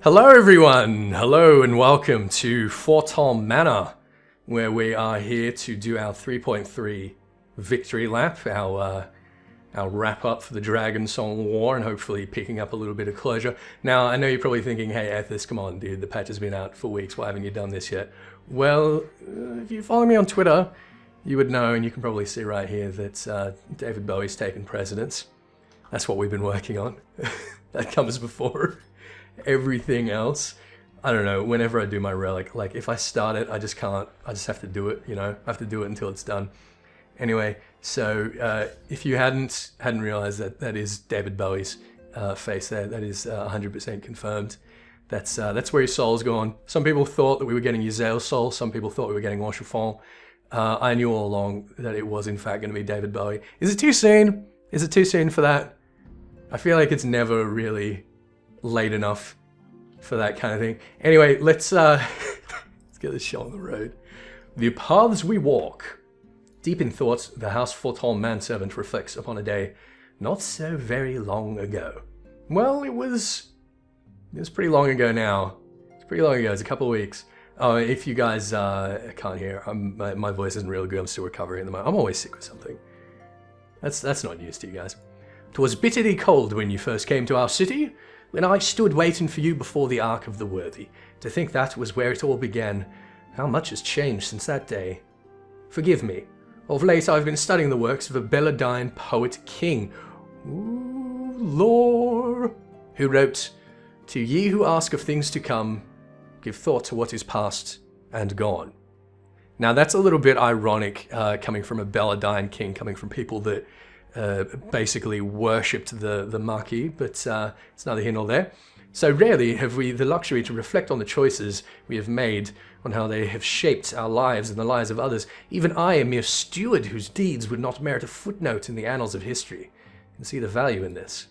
Hello everyone! Hello and welcome to Confronting Manor, where we are here to do our 3.3 victory lap, our wrap up for the Dragonsong War, and hopefully picking up a little bit of closure. Now, I know you're probably thinking, hey Ethis, come on dude, the patch has been out for weeks, why haven't you done this yet? Well, if you follow me on Twitter, you would know, and you can probably see right here, that David Bowie's taken precedence. That's what we've been working on. That comes before everything else. I don't know, whenever I do my relic, like if I start it, I just can't, I just have to do it, you know? I have to do it until it's done. Anyway, so if you hadn't realized that that is David Bowie's face there, that is 100% confirmed. That's where his soul's gone. Some people thought that we were getting Yzael's soul, some people thought we were getting Orchefon. I knew all along that it was in fact going to be David Bowie. Is it too soon? Is it too soon for that? I feel like it's never really late enough for that kind of thing. Anyway, let's get this show on the road. The paths we walk. Deep in thought, the House Confronting manservant reflects upon a day not so very long ago. Well, it was pretty long ago now. It's pretty long ago. It's a couple of weeks. Oh, if you guys can't hear, my voice isn't real good. I'm still recovering at the moment. I'm always sick with something. That's not news to you guys. 'Twas bitterly cold when you first came to our city, when I stood waiting for you before the Ark of the Worthy. To think that was where it all began. How much has changed since that day. Forgive me. Of late I've been studying the works of a Belladine poet king, Lore, who wrote, "To ye who ask of things to come, give thought to what is past and gone." Now that's a little bit ironic, coming from a Belladine king, coming from people that basically worshipped the Marquis, but it's neither here nor there. So rarely have we the luxury to reflect on the choices we have made, on how they have shaped our lives and the lives of others. Even I, a mere steward whose deeds would not merit a footnote in the annals of history, can see the value in this.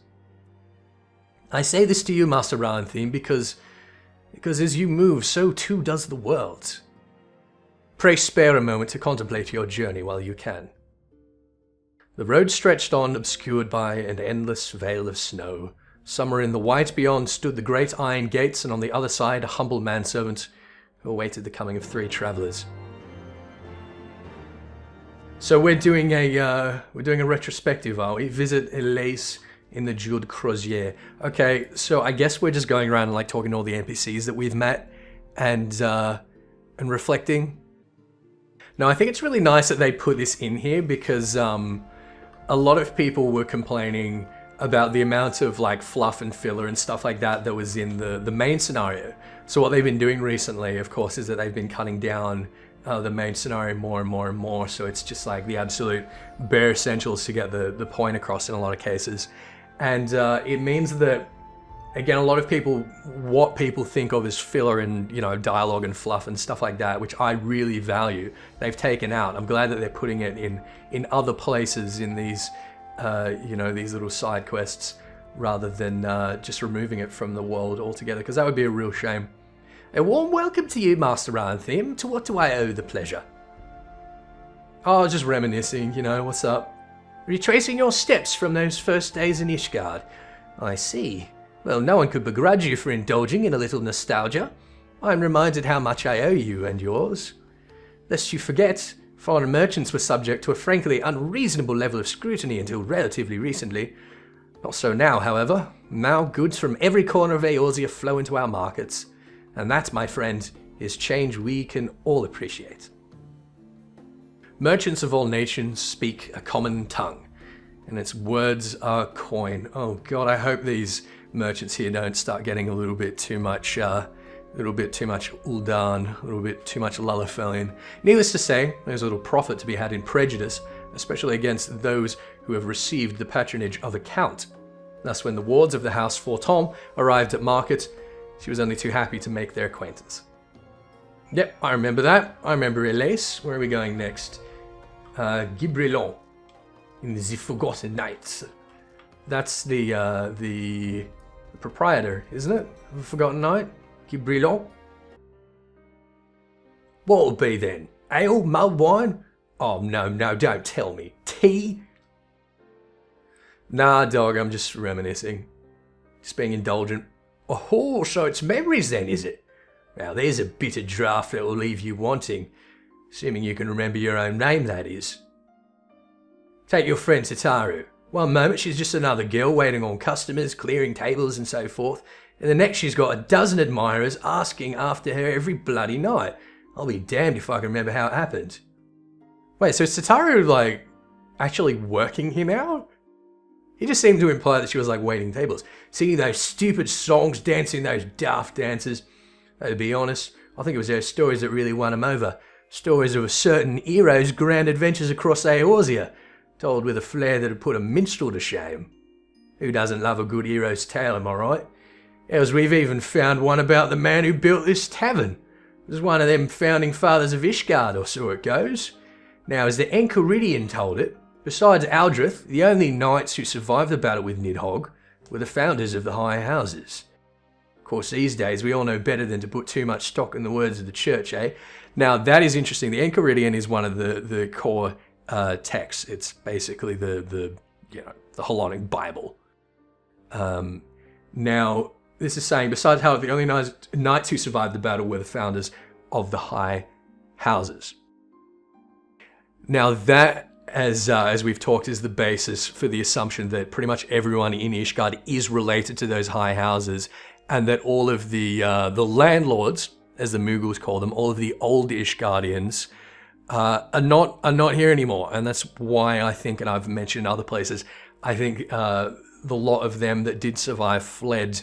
I say this to you, Master Ranthim, because as you move, so too does the world. Pray spare a moment to contemplate your journey while you can. The road stretched on, obscured by an endless veil of snow. Somewhere in the white beyond stood the great iron gates, and on the other side a humble manservant who awaited the coming of 3 travelers. So we're doing a retrospective, are we? Visit Elise in the Jude Crozier. Okay, so I guess we're just going around and like talking to all the NPCs that we've met and reflecting. Now I think it's really nice that they put this in here because a lot of people were complaining about the amount of like fluff and filler and stuff like that that was in the main scenario. So what they've been doing recently, of course, is that they've been cutting down the main scenario more and more and more. So it's just like the absolute bare essentials to get the point across in a lot of cases. And it means that, again, a lot of people, what people think of as filler and, you know, dialogue and fluff and stuff like that, which I really value, they've taken out. I'm glad that they're putting it in other places in these, you know, these little side quests, rather than just removing it from the world altogether, because that would be a real shame. A warm welcome to you, Master Ranthim. To what do I owe the pleasure? Oh, just reminiscing, you know, what's up? Retracing your steps from those first days in Ishgard. I see. Well, no one could begrudge you for indulging in a little nostalgia. I'm reminded how much I owe you and yours. Lest you forget, foreign merchants were subject to a frankly unreasonable level of scrutiny until relatively recently. Not so now, however. Now goods from every corner of Eorzea flow into our markets. And that, my friend, is change we can all appreciate. Merchants of all nations speak a common tongue, and its words are coin. Oh god, I hope these merchants here don't start getting a little bit too much Uldan, a little bit too much Lullifelian. Needless to say, there's a little profit to be had in prejudice, especially against those who have received the patronage of a count. Thus, when the wards of the House Confronting arrived at market, she was only too happy to make their acquaintance. Yep, I remember that. I remember Elise. Where are we going next? Gibrillon, in the Forgotten Knights. That's the proprietor, isn't it? Of the Forgotten Knight? Gibrillon? What'll be then? Ale? Mulled wine? Oh, no, don't tell me. Tea? Nah, dog, I'm just reminiscing. Just being indulgent. Oh, so it's memories then, is it? Now there's a bitter draught that will leave you wanting. Assuming you can remember your own name, that is. Take your friend Tataru. One moment she's just another girl waiting on customers, clearing tables and so forth, and the next she's got a dozen admirers asking after her every bloody night. I'll be damned if I can remember how it happened. Wait, so is Tataru, like, actually working him out? He just seemed to imply that she was, like, waiting tables, singing those stupid songs, dancing those daft dances. Though, to be honest, I think it was her stories that really won him over. Stories of a certain hero's grand adventures across Eorzea, told with a flair that had put a minstrel to shame. Who doesn't love a good hero's tale, am I right? Hells, we've even found one about the man who built this tavern. It was one of them founding fathers of Ishgard, or so it goes. Now, as the Enchiridion told it, besides Aldrich, the only knights who survived the battle with Nidhogg were the founders of the high houses. Of course, these days, we all know better than to put too much stock in the words of the church, eh? Now, that is interesting. The Enchiridion is one of the core texts. It's basically the Hellenic Bible. Now, this is saying, besides how the only knights who survived the battle were the founders of the high houses. Now, that, as we've talked, is the basis for the assumption that pretty much everyone in Ishgard is related to those high houses, and that all of the landlords, as the Mughals call them, all of the old Ishgardians, are not here anymore. And that's why I think, and I've mentioned other places, I think the lot of them that did survive fled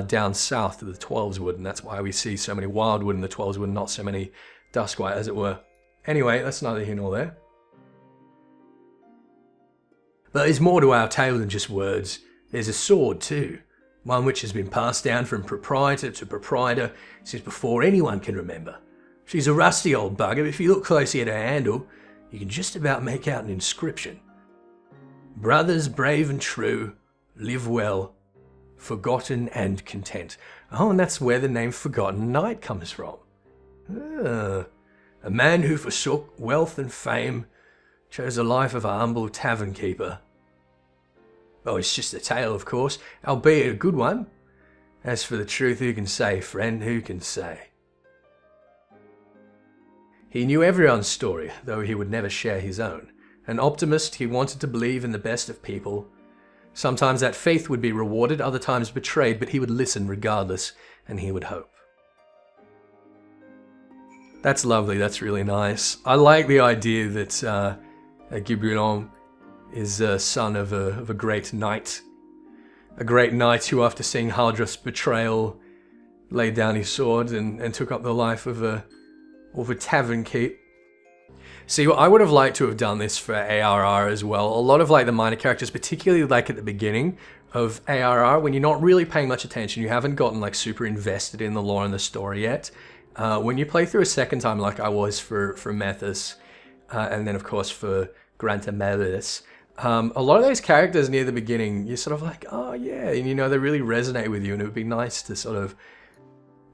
down south to the Twelveswood, and that's why we see so many Wildwood in the Twelveswood, not so many Duskwhite, as it were. Anyway, that's neither here nor there. But there's more to our tale than just words. There's a sword too, one which has been passed down from proprietor to proprietor since before anyone can remember. She's a rusty old bugger, but if you look closely at her handle, you can just about make out an inscription. Brothers brave and true, live well, forgotten and content. Oh, and that's where the name Forgotten Knight comes from. A man who forsook wealth and fame, chose a life of a humble tavern keeper. Oh, it's just a tale, of course, albeit a good one. As for the truth, who can say, friend, who can say? He knew everyone's story, though he would never share his own. An optimist, he wanted to believe in the best of people. Sometimes that faith would be rewarded, other times betrayed, but he would listen regardless, and he would hope. That's lovely, that's really nice. I like the idea that Guibrillon is a son of a great knight. A great knight who, after seeing Haldreth's betrayal, laid down his sword and took up the life of a tavern keep. See, I would have liked to have done this for ARR as well. A lot of like the minor characters, particularly like at the beginning of ARR, when you're not really paying much attention, you haven't gotten like super invested in the lore and the story yet. When you play through a second time, like I was for Methus, and then of course for Grantamelis, a lot of those characters near the beginning, you're sort of like, oh yeah, and you know, they really resonate with you, and it would be nice to sort of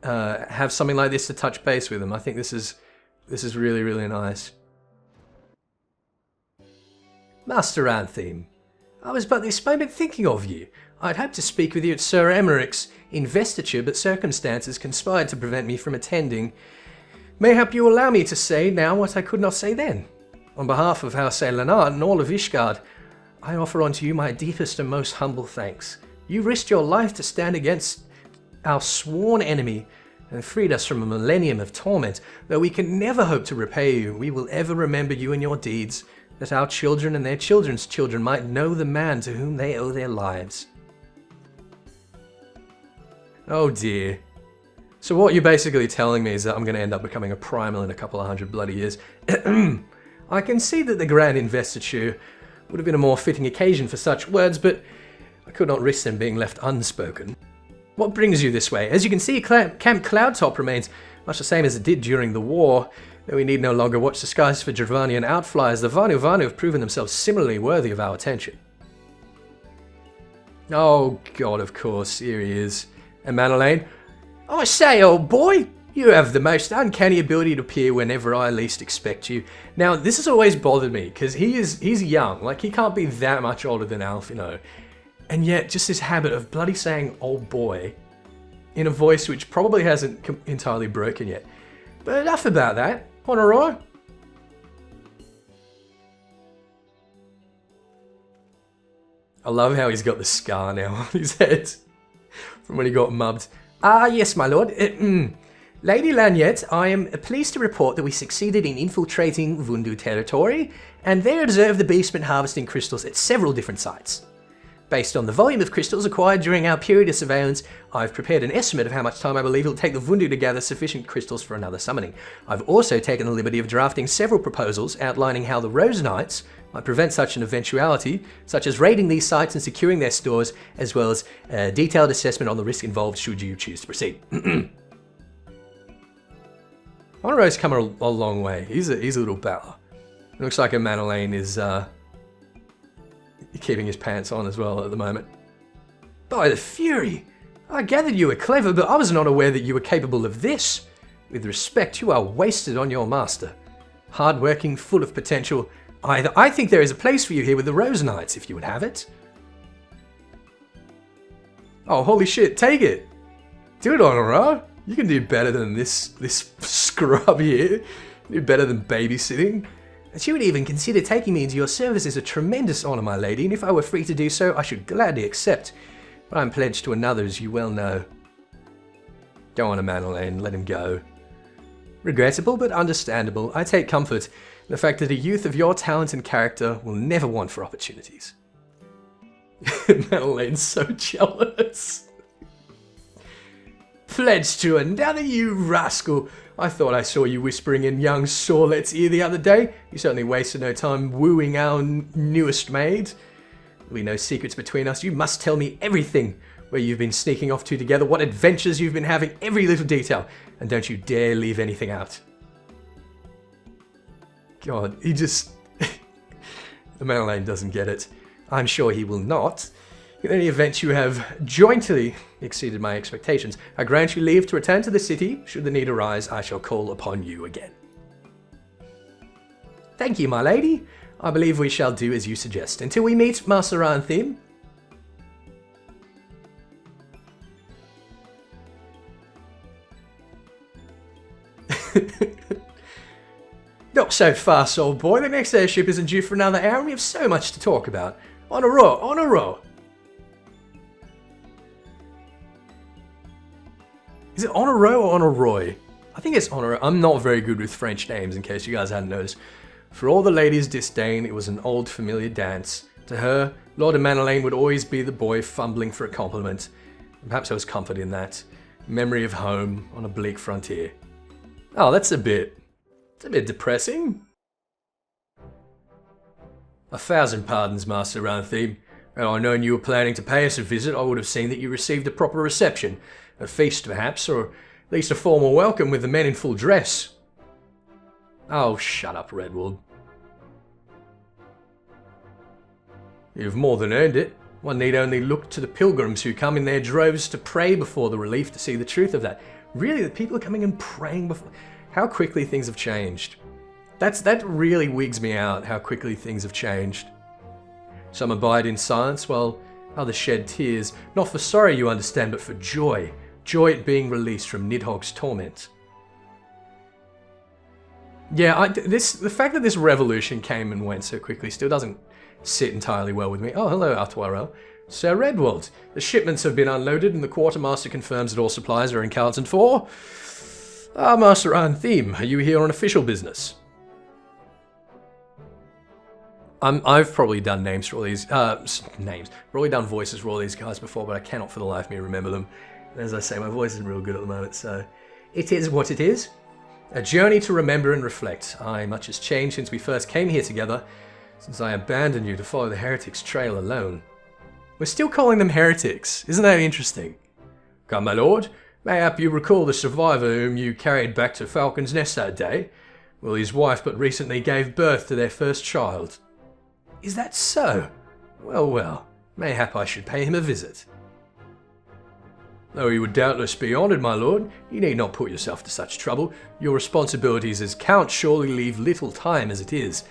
have something like this to touch base with them. I think this is really, really nice. Master Antheme, I was but this moment thinking of you. I'd hoped to speak with you at Sir Emeric's investiture, but circumstances conspired to prevent me from attending. Mayhap you allow me to say now what I could not say then. On behalf of House Elanard and all of Ishgard, I offer unto you my deepest and most humble thanks. You risked your life to stand against our sworn enemy and freed us from a millennium of torment. Though we can never hope to repay you, we will ever remember you and your deeds, that our children and their children's children might know the man to whom they owe their lives. Oh dear. So what you're basically telling me is that I'm going to end up becoming a primal in a couple of hundred bloody years. I can see that the grand investiture would have been a more fitting occasion for such words, but I could not risk them being left unspoken. What brings you this way? As you can see, Camp Cloudtop remains much the same as it did during the war, though we need no longer watch the skies for Dravanian outflyers. The Vanu have proven themselves similarly worthy of our attention. Oh god, of course, here he is. And Manolane, I say, old boy, you have the most uncanny ability to appear whenever I least expect you. Now, this has always bothered me, because he's young, like he can't be that much older than Alf, you know. And yet, just this habit of bloody saying old boy in a voice which probably hasn't entirely broken yet. But enough about that. On a roll. I love how he's got the scar now on his head from when he got mubbed. Ah, yes, my lord. Lady Lanyette, I am pleased to report that we succeeded in infiltrating Vundu territory and there observed the beastmen harvesting crystals at several different sites. Based on the volume of crystals acquired during our period of surveillance, I've prepared an estimate of how much time I believe it'll take the Vundu to gather sufficient crystals for another summoning. I've also taken the liberty of drafting several proposals outlining how the Rose Knights might prevent such an eventuality, such as raiding these sites and securing their stores, as well as a detailed assessment on the risk involved should you choose to proceed. Honora's come a long way. He's a little battler. It looks like Manolane is keeping his pants on as well at the moment. By the Fury! I gathered you were clever, but I was not aware that you were capable of this. With respect, you are wasted on your master. Hardworking, full of potential. I think there is a place for you here with the Rose Knights, if you would have it. Oh, holy shit, take it! Do it, Honora! You can do better than this scrub here. Do better than babysitting. That you would even consider taking me into your service is a tremendous honour, my lady, and if I were free to do so, I should gladly accept. But I'm pledged to another, as you well know. Go on, Manolane, let him go. Regrettable, but understandable. I take comfort in the fact that a youth of your talent and character will never want for opportunities. Manolane's so jealous. Pledged to another, you rascal. I thought I saw you whispering in young Sorlet's ear the other day. You certainly wasted no time wooing our newest maid. There'll be no secrets between us. You must tell me everything. Where you've been sneaking off to together, what adventures you've been having, every little detail. And don't you dare leave anything out. God, he just... The Manolane doesn't get it. I'm sure he will not. In any event, you have jointly exceeded my expectations. I grant you leave to return to the city. Should the need arise, I shall call upon you again. Thank you, my lady. I believe we shall do as you suggest. Until we meet, Master Ranthim. Not so fast, old boy. The next airship isn't due for another hour and we have so much to talk about. On a row, on a row. Is it on a row or on a roy? I think it's on a row. I'm not very good with French names, in case you guys hadn't noticed. For all the ladies' disdain, it was an old familiar dance. To her, Lord Manolane would always be the boy fumbling for a compliment. And perhaps there was comfort in that. Memory of home on a bleak frontier. Oh, that's a bit depressing. 1,000 pardons, Master Ranthim. Had I known you were planning to pay us a visit, I would have seen that you received a proper reception. A feast, perhaps, or at least a formal welcome with the men in full dress. Oh, shut up, Redwood. You've more than earned it. One need only look to the pilgrims who come in their droves to pray before the relief to see the truth of that. Really, the people are coming and praying before... How quickly things have changed. That really wigs me out, how quickly things have changed. Some abide in silence, while others shed tears. Not for sorrow, you understand, but for joy. Joy at being released from Nidhogg's torment. Yeah, the fact that this revolution came and went so quickly still doesn't sit entirely well with me. Oh, hello, Artoirel. Sir Redwold, the shipments have been unloaded and the quartermaster confirms that all supplies are accounted for. Ah, Master Ranthim, are you here on official business? I've probably done names for all these, probably done voices for all these guys before, but I cannot for the life of me remember them. And as I say, my voice isn't real good at the moment, so it is what it is. A journey to remember and reflect. Aye, much has changed since we first came here together, since I abandoned you to follow the heretics' trail alone. We're still calling them heretics, isn't that interesting? Come, my lord, mayhap you recall the survivor whom you carried back to Falcon's Nest that day? Well, his wife but recently gave birth to their first child. Is that so? Well, well, mayhap I should pay him a visit. Though he would doubtless be honoured, my lord, you need not put yourself to such trouble. Your responsibilities as Count surely leave little time as it is.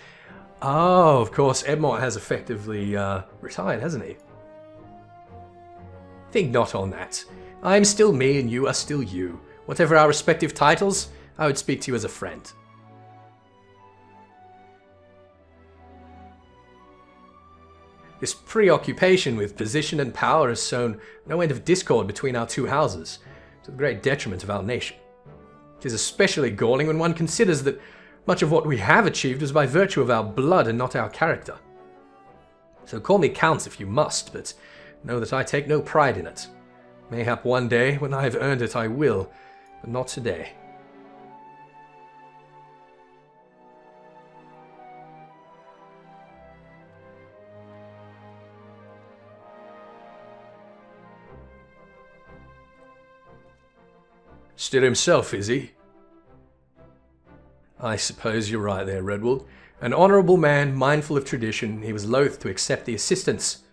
Oh, of course, Edmont has effectively retired, hasn't he? Think not on that. I am still me and you are still you. Whatever our respective titles, I would speak to you as a friend. This preoccupation with position and power has sown no end of discord between our two houses, to the great detriment of our nation. It is especially galling when one considers that much of what we have achieved was by virtue of our blood and not our character. So call me Count if you must, but know that I take no pride in it. Mayhap one day, when I have earned it, I will, but not today. Still himself, is he? I suppose you're right there, Redwood. An honourable man, mindful of tradition, he was loath to accept the assistance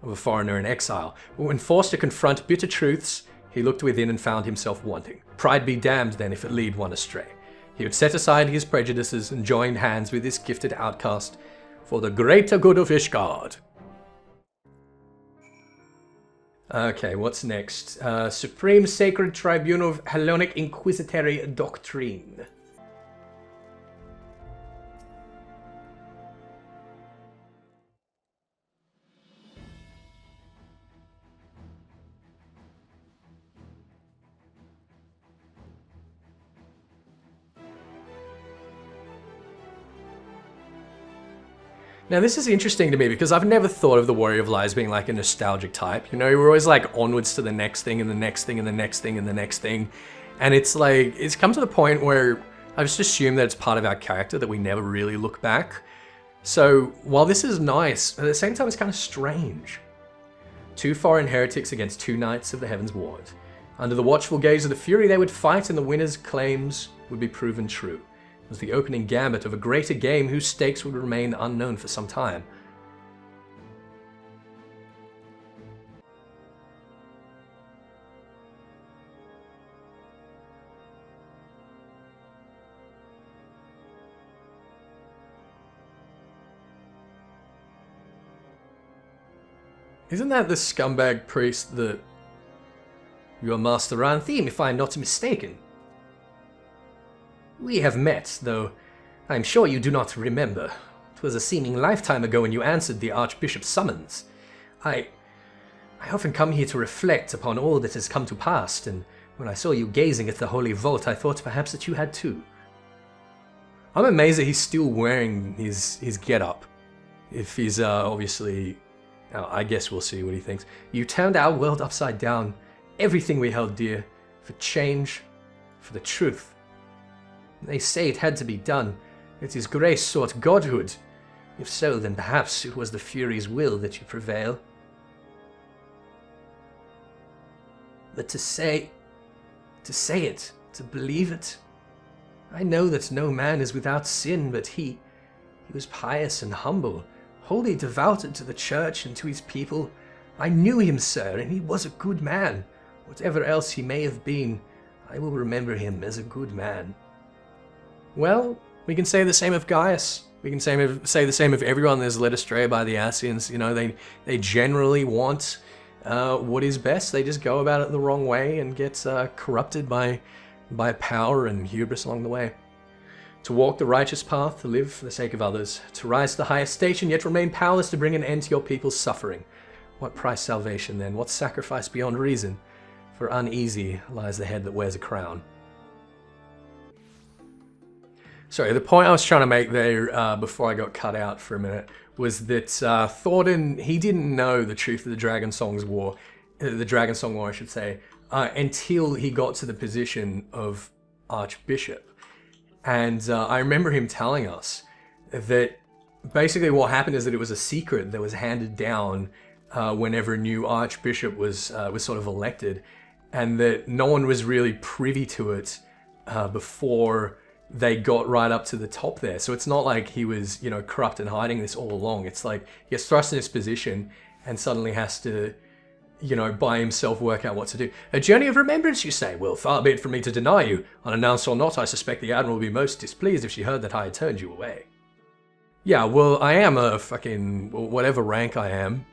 of a foreigner in exile. But when forced to confront bitter truths, he looked within and found himself wanting. Pride be damned then if it lead one astray. He would set aside his prejudices and join hands with this gifted outcast for the greater good of Ishgard. Okay, what's next? Supreme Sacred Tribunal of Hellenic Inquisitory Doctrine. Now this is interesting to me because I've never thought of the Warrior of Lies being like a nostalgic type. You know, we're always like onwards to the next thing and the next thing and the next thing and the next thing. And it's like, it's come to the point where I've just assumed that it's part of our character that we never really look back. So while this is nice, at the same time it's kind of strange. 2 foreign heretics against 2 knights of the Heaven's Ward. Under the watchful gaze of the Fury they would fight and the winner's claims would be proven true. Was the opening gambit of a greater game whose stakes would remain unknown for some time. Isn't that the scumbag priest that... Your Master Ranthim, if I am not mistaken? We have met, though I am sure you do not remember. It was a seeming lifetime ago when you answered the Archbishop's summons. I often come here to reflect upon all that has come to pass, and when I saw you gazing at the Holy Vault, I thought perhaps that you had too. I'm amazed that he's still wearing his get-up. If he's obviously... I guess we'll see what he thinks. You turned our world upside down, everything we held dear, for change, for the truth. They say it had to be done, that his grace sought godhood. If so, then perhaps it was the Fury's will that you prevail. But to say it, to believe it. I know that no man is without sin, but he was pious and humble, wholly devoted to the church and to his people. I knew him, sir, and he was a good man. Whatever else he may have been, I will remember him as a good man. Well, we can say the same of Gaius. We can say the same of everyone that's led astray by the Ascians. You know, they generally want what is best. They just go about it the wrong way and get corrupted by power and hubris along the way. To walk the righteous path, to live for the sake of others, to rise to the highest station, yet remain powerless to bring an end to your people's suffering. What price salvation then? What sacrifice beyond reason? For uneasy lies the head that wears a crown. Sorry, the point I was trying to make there before I got cut out for a minute was that Thornton, he didn't know the truth of the Dragonsong War, I should say, until he got to the position of Archbishop. And I remember him telling us that basically what happened is that it was a secret that was handed down whenever a new Archbishop was sort of elected, and that no one was really privy to it before they got right up to the top there. So it's not like he was, you know, corrupt and hiding this all along. It's like he gets thrust in this position and suddenly has to, you know, by himself work out what to do. A journey of remembrance, you say? Well, far be it from me to deny you. Unannounced or not, I suspect the Admiral will be most displeased if she heard that I had turned you away. Yeah, well, I am a fucking... whatever rank I am.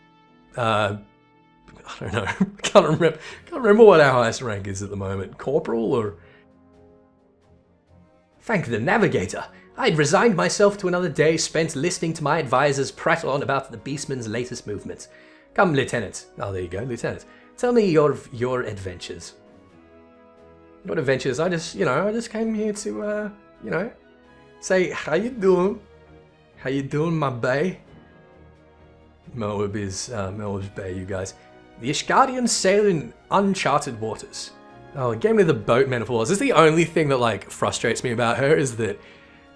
I don't know. Can't remember what our highest rank is at the moment. Corporal or... Thank the navigator. I'd resigned myself to another day spent listening to my advisors prattle on about the beastman's latest movements. Come, Lieutenant. Oh, there you go, Lieutenant. Tell me your adventures. What adventures? I just came here to, say, how you doing? How you doing, my bay? Melweb's bay, you guys. The Ishgardians sail in uncharted waters. Oh, it gave me the boat metaphors. This is the only thing that, like, frustrates me about her, is that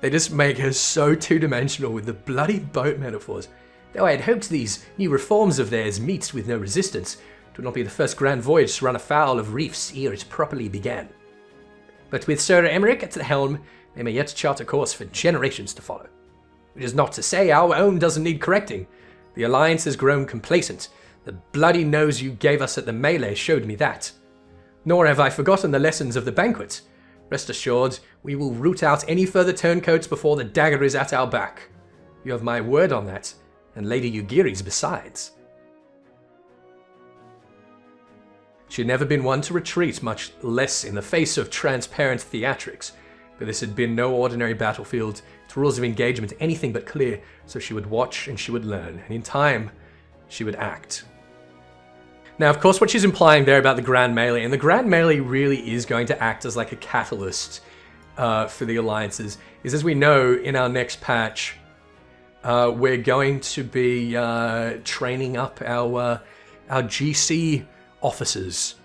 they just make her so two-dimensional with the bloody boat metaphors. Though I had hoped these new reforms of theirs meet with no resistance, it would not be the first grand voyage to run afoul of reefs ere it properly began. But with Sir Emmerich at the helm, they may yet chart a course for generations to follow. Which is not to say our own doesn't need correcting. The Alliance has grown complacent. The bloody nose you gave us at the melee showed me that. Nor have I forgotten the lessons of the banquet. Rest assured, we will root out any further turncoats before the dagger is at our back. You have my word on that, and Lady Ugiri's besides. She had never been one to retreat, much less in the face of transparent theatrics, but this had been no ordinary battlefield, its rules of engagement anything but clear, so she would watch and she would learn, and in time, she would act. Now, of course, what she's implying there about the Grand Melee, and the Grand Melee really is going to act as like a catalyst for the alliances, is, as we know in our next patch, we're going to be training up our GC officers.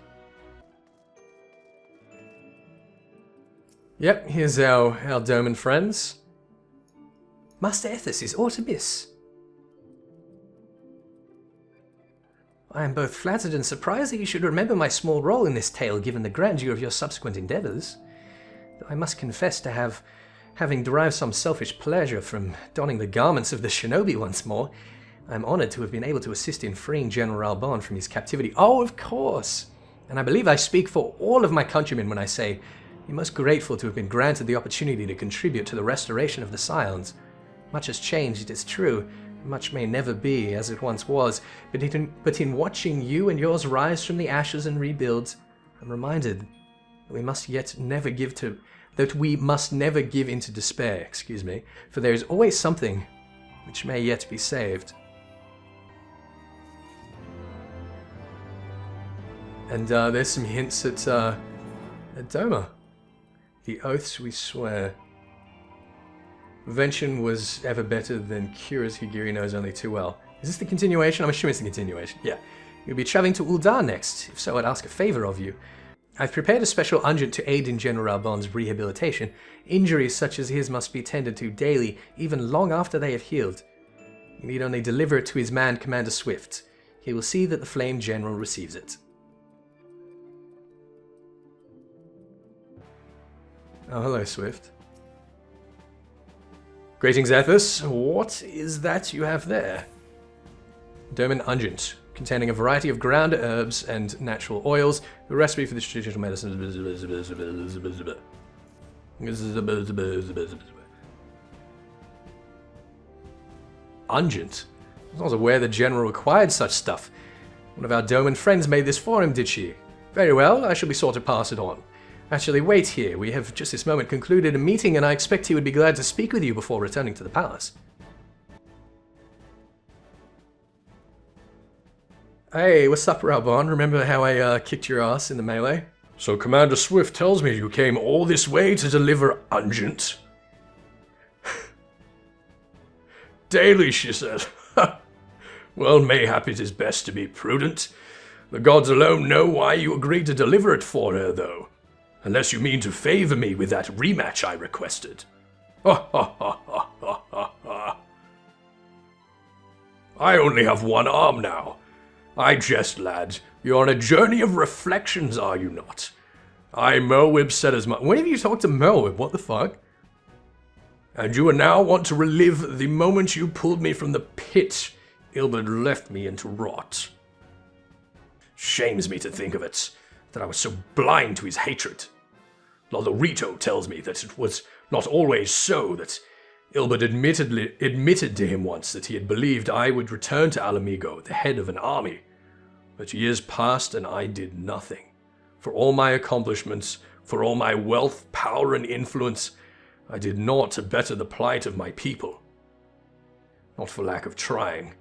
Yep, here's our Doman friends. Master Ethos is Artemis. I am both flattered and surprised that you should remember my small role in this tale given the grandeur of your subsequent endeavours. Though I must confess to having derived some selfish pleasure from donning the garments of the shinobi once more, I am honoured to have been able to assist in freeing General Albon from his captivity. Oh, of course! And I believe I speak for all of my countrymen when I say, you're most grateful to have been granted the opportunity to contribute to the restoration of the Scions. Much has changed, it is true. Much may never be as it once was, but in watching you and yours rise from the ashes and rebuild, I'm reminded that we must never give into despair, for there is always something which may yet be saved. And there's some hints at Doma. The oaths we swear. Prevention was ever better than cures Higiri knows only too well. Is this the continuation? I'm assuming it's the continuation. Yeah. You'll be travelling to Ul'dah next. If so, I'd ask a favour of you. I've prepared a special unguent to aid in General Albon's rehabilitation. Injuries such as his must be tended to daily, even long after they have healed. You need only deliver it to his man, Commander Swift. He will see that the Flame General receives it. Oh, hello, Swift. Greetings, Ethos. What is that you have there? Doman unguent, containing a variety of ground herbs and natural oils. The recipe for this traditional medicine. Unguent? I was aware the General required such stuff. One of our Doman friends made this for him, did she? Very well, I shall be sure to pass it on. Actually, wait here. We have just this moment concluded a meeting, and I expect he would be glad to speak with you before returning to the palace. Hey, what's up, Albon? Remember how I kicked your ass in the melee? So Commander Swift tells me you came all this way to deliver unguent. Daily, she said. Well, mayhap it is best to be prudent. The gods alone know why you agreed to deliver it for her, though. Unless you mean to favour me with that rematch I requested. Ha ha ha ha ha ha ha. I only have one arm now. I jest, lad. You're on a journey of reflections, are you not? Merwib said as much. When have you talked to Merwib? What the fuck? And you now want to relive the moment you pulled me from the pit Ilberd left me into rot. Shames me to think of it, that I was so blind to his hatred. Lolorito tells me that it was not always so, that Ilberd admitted to him once that he had believed I would return to Alamigo at the head of an army. But years passed and I did nothing. For all my accomplishments, for all my wealth, power, and influence, I did naught to better the plight of my people. Not for lack of trying,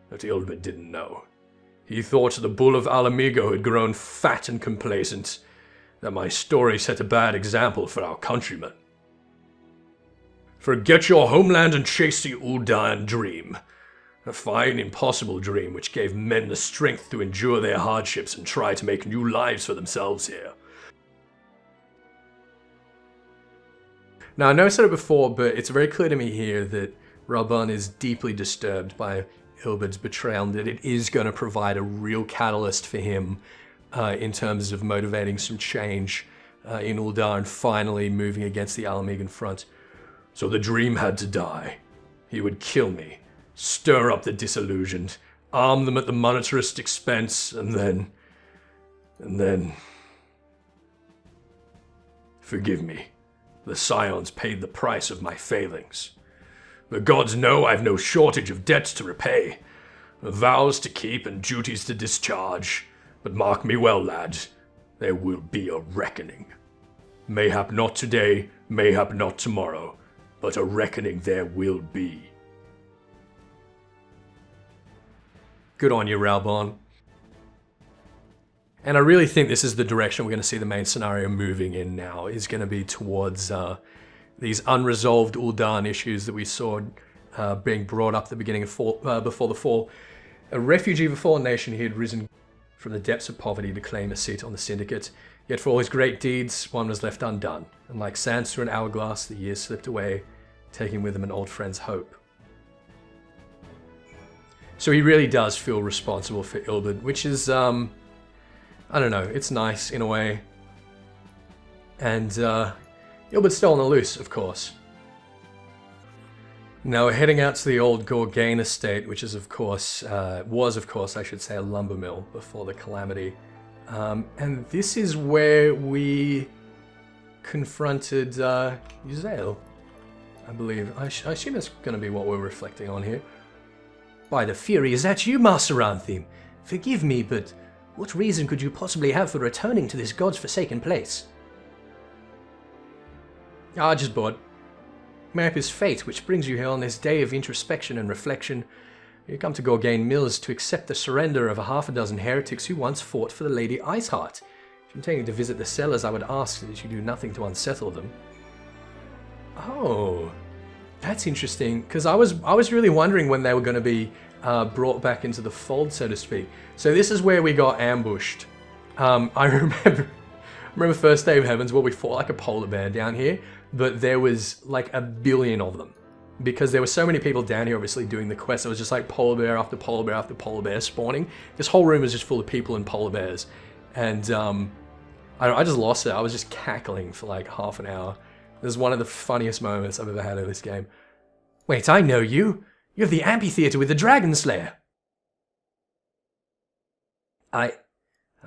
but Ilbert didn't know. He thought the bull of Alamigo had grown fat and complacent, that my story set a bad example for our countrymen. Forget your homeland and chase the Uldan dream. A fine, impossible dream which gave men the strength to endure their hardships and try to make new lives for themselves here. Now, I know I said it before, but it's very clear to me here that Raban is deeply disturbed by Ilbert's betrayal and that it is going to provide a real catalyst for him in terms of motivating some change in Uldan, finally moving against the Alamigan front. So the dream had to die. He would kill me, stir up the disillusioned, arm them at the monetarist expense, and then... Forgive me. The Scions paid the price of my failings. The gods know I've no shortage of debts to repay, vows to keep and duties to discharge. But mark me well, lads, there will be a reckoning. Mayhap not today, mayhap not tomorrow, but a reckoning there will be. Good on you, Raban. And I really think this is the direction we're going to see the main scenario moving in now, is going to be towards these unresolved Uldan issues that we saw being brought up at the beginning of before the fall. A refugee of a fallen nation, he had risen from the depths of poverty to claim a seat on the syndicate. Yet for all his great deeds, one was left undone, and like sands through an hourglass, the years slipped away, taking with them an old friend's hope. So he really does feel responsible for Ilbert, which is, I don't know, it's nice in a way. And Ilbert's still on the loose, of course. Now we're heading out to the old Gorgain estate, which is, of course, was, of course, I should say, a lumber mill before the calamity. And this is where we confronted Uzael, I believe. I assume that's going to be what we're reflecting on here. By the Fury, is that you, Master Antheme? Forgive me, but what reason could you possibly have for returning to this god's forsaken place? Just bored. Map is fate, which brings you here on this day of introspection and reflection. You come to Gorgain Mills to accept the surrender of a half a dozen heretics who once fought for the Lady Iceheart. If you're intending to visit the cellars, I would ask that you do nothing to unsettle them. Oh, that's interesting, because I was really wondering when they were going to be brought back into the fold, so to speak. So this is where we got ambushed. I remember first day of Heavens where we fought like a polar bear down here, but there was like a billion of them. Because there were so many people down here obviously doing the quest, it was just like polar bear after polar bear after polar bear spawning. This whole room was just full of people and polar bears. And I just lost it. I was just cackling for like half an hour. This is one of the funniest moments I've ever had in this game. Wait, I know you! You're the amphitheater with the Dragon Slayer! I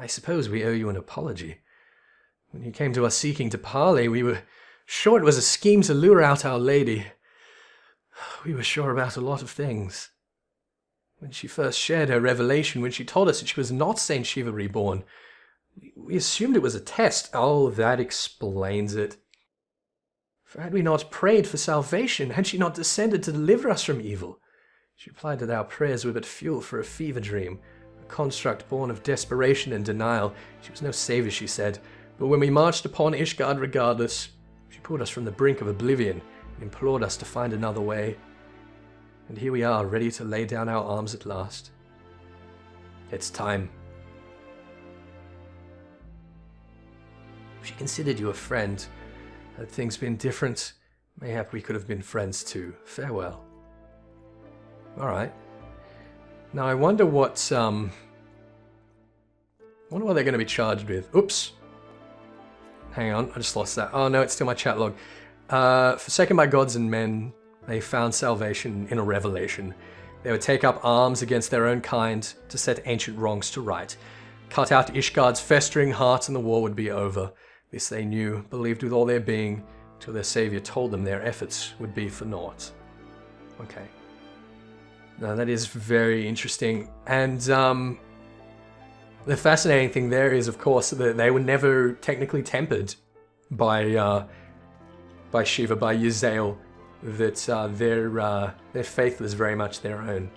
suppose we owe you an apology. When you came to us seeking to parley, we were sure it was a scheme to lure out Our Lady. We were sure about a lot of things. When she first shared her revelation, when she told us that she was not Saint Shiva reborn, we assumed it was a test. Oh, that explains it. For had we not prayed for salvation, had she not descended to deliver us from evil? She replied that our prayers were but fuel for a fever dream, a construct born of desperation and denial. She was no savior, she said, but when we marched upon Ishgard regardless, she pulled us from the brink of oblivion and implored us to find another way. And here we are, ready to lay down our arms at last. It's time. She considered you a friend. Had things been different, mayhap we could have been friends too. Farewell. Alright. Now I wonder what they're going to be charged with. Oops. Hang on, I just lost that. Oh no, it's still my chat log. Forsaken by gods and men, they found salvation in a revelation. They would take up arms against their own kind to set ancient wrongs to right. Cut out Ishgard's festering heart and the war would be over. This they knew, believed with all their being, till their savior told them their efforts would be for naught. Okay. Now that is very interesting. And The fascinating thing there is, of course, that they were never technically tempered by Shiva, by Yzael, that their faith was very much their own.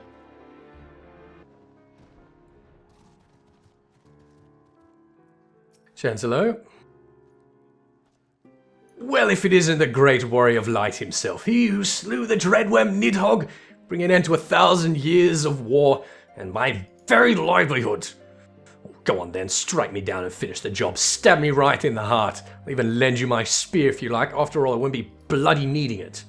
Chancellor? Well, if it isn't the great warrior of light himself, he who slew the dreadworm Nidhogg, bringing an end to 1,000 years of war and my very livelihood. Go on then, strike me down and finish the job. Stab me right in the heart. I'll even lend you my spear if you like. After all, I wouldn't be bloody needing it.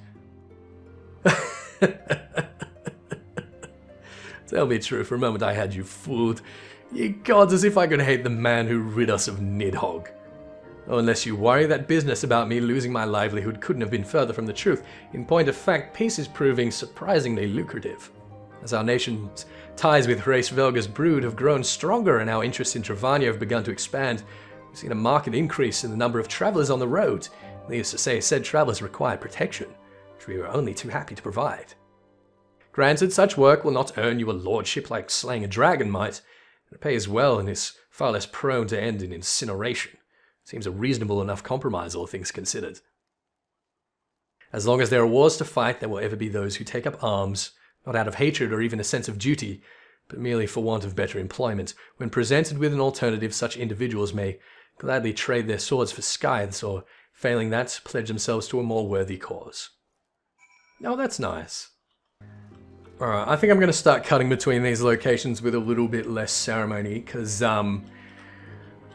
Tell me true, for a moment I had you fooled. Ye gods, as if I could hate the man who rid us of Nidhogg. Oh, unless you worry, that business about me losing my livelihood couldn't have been further from the truth. In point of fact, peace is proving surprisingly lucrative. As our nation's ties with Race Velga's brood have grown stronger and our interests in Travania have begun to expand, we've seen a marked increase in the number of travelers on the road. Needless to say, said travelers required protection, which we were only too happy to provide. Granted, such work will not earn you a lordship like slaying a dragon might, and it pays well and is far less prone to end in incineration. Seems a reasonable enough compromise, all things considered. As long as there are wars to fight, there will ever be those who take up arms, not out of hatred or even a sense of duty, but merely for want of better employment. When presented with an alternative, such individuals may gladly trade their swords for scythes, or, failing that, pledge themselves to a more worthy cause. Oh, that's nice. Alright, I think I'm going to start cutting between these locations with a little bit less ceremony, because,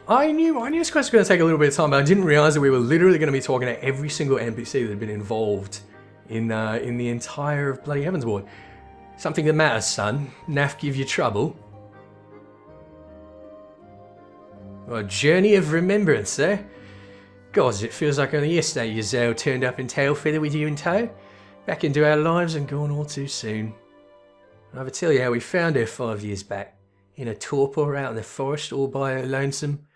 I knew this quest was going to take a little bit of time, but I didn't realize that we were literally going to be talking to every single NPC that had been involved in the entire bloody Heavensward. Something that matters, son. Naff give you trouble. A journey of remembrance, eh? Gods, it feels like only yesterday Yzael turned up in tail feather with you in tow. Back into our lives and gone all too soon. I'll ever tell you how we found her 5 years back. In a torpor out in the forest all by her lonesome.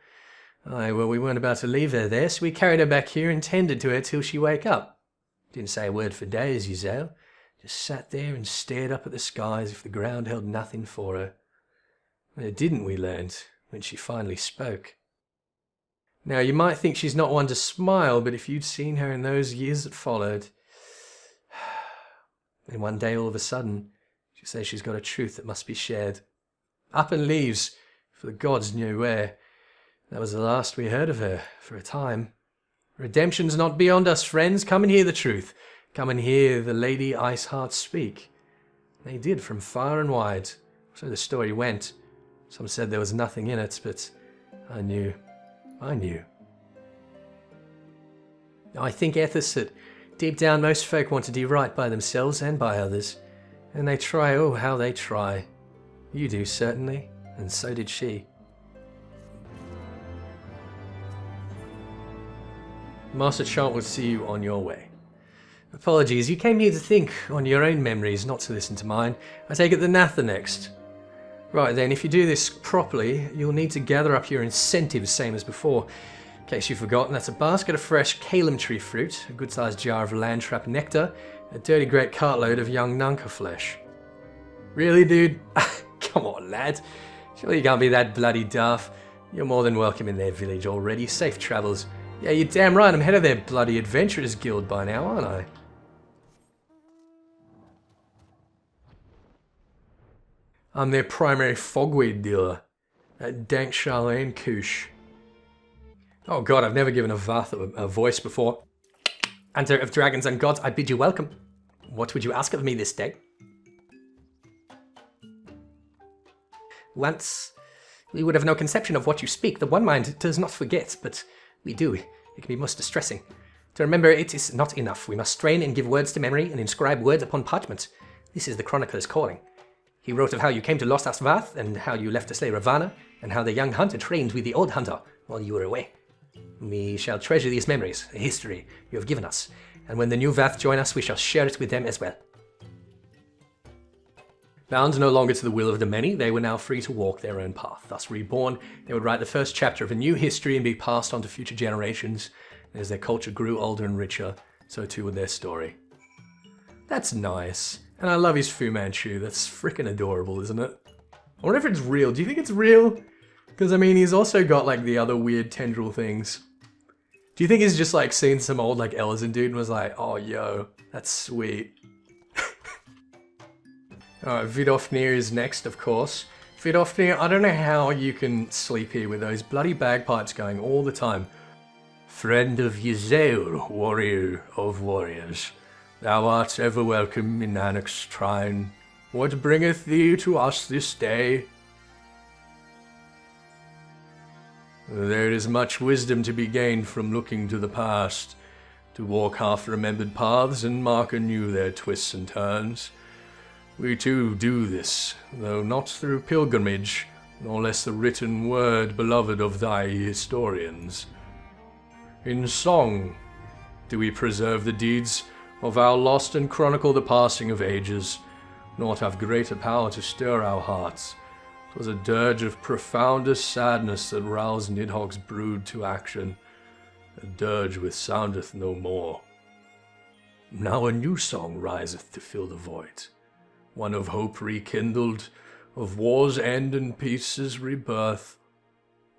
Aye, well, we weren't about to leave her there, so we carried her back here and tended to her till she wake up. Didn't say a word for days, Yzael. Just sat there and stared up at the sky as if the ground held nothing for her. And it didn't, we learned, when she finally spoke. Now, you might think she's not one to smile, but if you'd seen her in those years that followed... And one day, all of a sudden, she says she's got a truth that must be shared. Up and leaves, for the gods knew where. That was the last we heard of her, for a time. Redemption's not beyond us, friends. Come and hear the truth. Come and hear the Lady Iceheart speak. They did from far and wide. So the story went. Some said there was nothing in it, but I knew. I knew. I think, Ethis, that deep down most folk want to do right by themselves and by others. And they try, oh, how they try. You do, certainly, and so did she. Master Chant will see you on your way. Apologies, you came here to think on your own memories, not to listen to mine. I take it the Nath are next. Right then, if you do this properly, you'll need to gather up your incentives same as before. In case you've forgotten, that's a basket of fresh Calum tree fruit, a good-sized jar of landtrap nectar, a dirty great cartload of young Nunca flesh. Really, dude? Come on, lad. Surely you can't be that bloody daft. You're more than welcome in their village already. Safe travels. Yeah, you're damn right. I'm head of their bloody adventurers guild by now, aren't I? I'm their primary fogweed dealer. That dank Charlene Koosh. Oh god, I've never given a Vath a voice before. Hunter of dragons and gods, I bid you welcome. What would you ask of me this day? Once we would have no conception of what you speak. The one mind does not forget, but we do. It can be most distressing. To remember it is not enough. We must strain and give words to memory and inscribe words upon parchment. This is the chronicler's calling. He wrote of how you came to Lost Asvath, and how you left to slay Ravana, and how the young hunter trained with the old hunter while you were away. We shall treasure these memories, the history you have given us, and when the new Vath join us, we shall share it with them as well. Bound no longer to the will of the many, they were now free to walk their own path. Thus reborn, they would write the first chapter of a new history and be passed on to future generations. As their culture grew older and richer, so too would their story. That's nice. And I love his Fu Manchu. That's freaking adorable, isn't it? I wonder if it's real. Do you think it's real? Because, I mean, he's also got, like, the other weird tendril things. Do you think he's just, like, seen some old, like, Elezen dude and was like, oh, yo, that's sweet. Alright, Vidofnir is next, of course. Vidofnir, I don't know how you can sleep here with those bloody bagpipes going all the time. Friend of Yzael, warrior of warriors, thou art ever welcome in Anak's shrine. What bringeth thee to us this day? There is much wisdom to be gained from looking to the past, to walk half-remembered paths and mark anew their twists and turns. We too do this, though not through pilgrimage, nor less the written word beloved of thy historians. In song do we preserve the deeds of our lost and chronicle the passing of ages, naught have greater power to stir our hearts. 'Twas a dirge of profoundest sadness that roused Nidhogg's brood to action, a dirge which soundeth no more. Now a new song riseth to fill the void, one of hope rekindled, of war's end and peace's rebirth.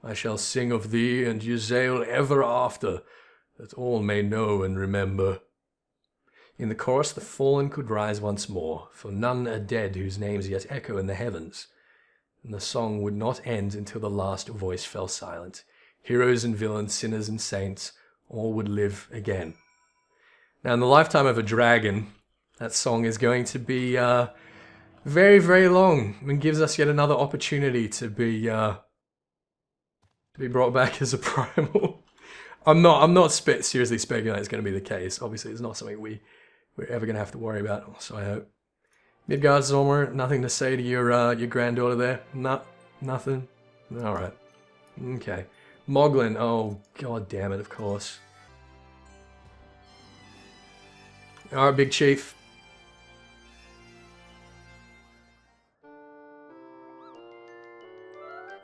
I shall sing of thee and Yzael ever after, that all may know and remember. In the chorus the fallen could rise once more, for none are dead whose names yet echo in the heavens. And the song would not end until the last voice fell silent. Heroes and villains, sinners and saints, all would live again. Now in the lifetime of a dragon, that song is going to be very, very long, and gives us yet another opportunity to be brought back as a primal. I'm not seriously speculating it's going to be the case. Obviously, it's not something we're ever going to have to worry about, so I hope. Midgard Zormer, nothing to say to your granddaughter there? Nothing? Alright. Okay. Moglin, oh god damn it, of course. Alright, Big Chief.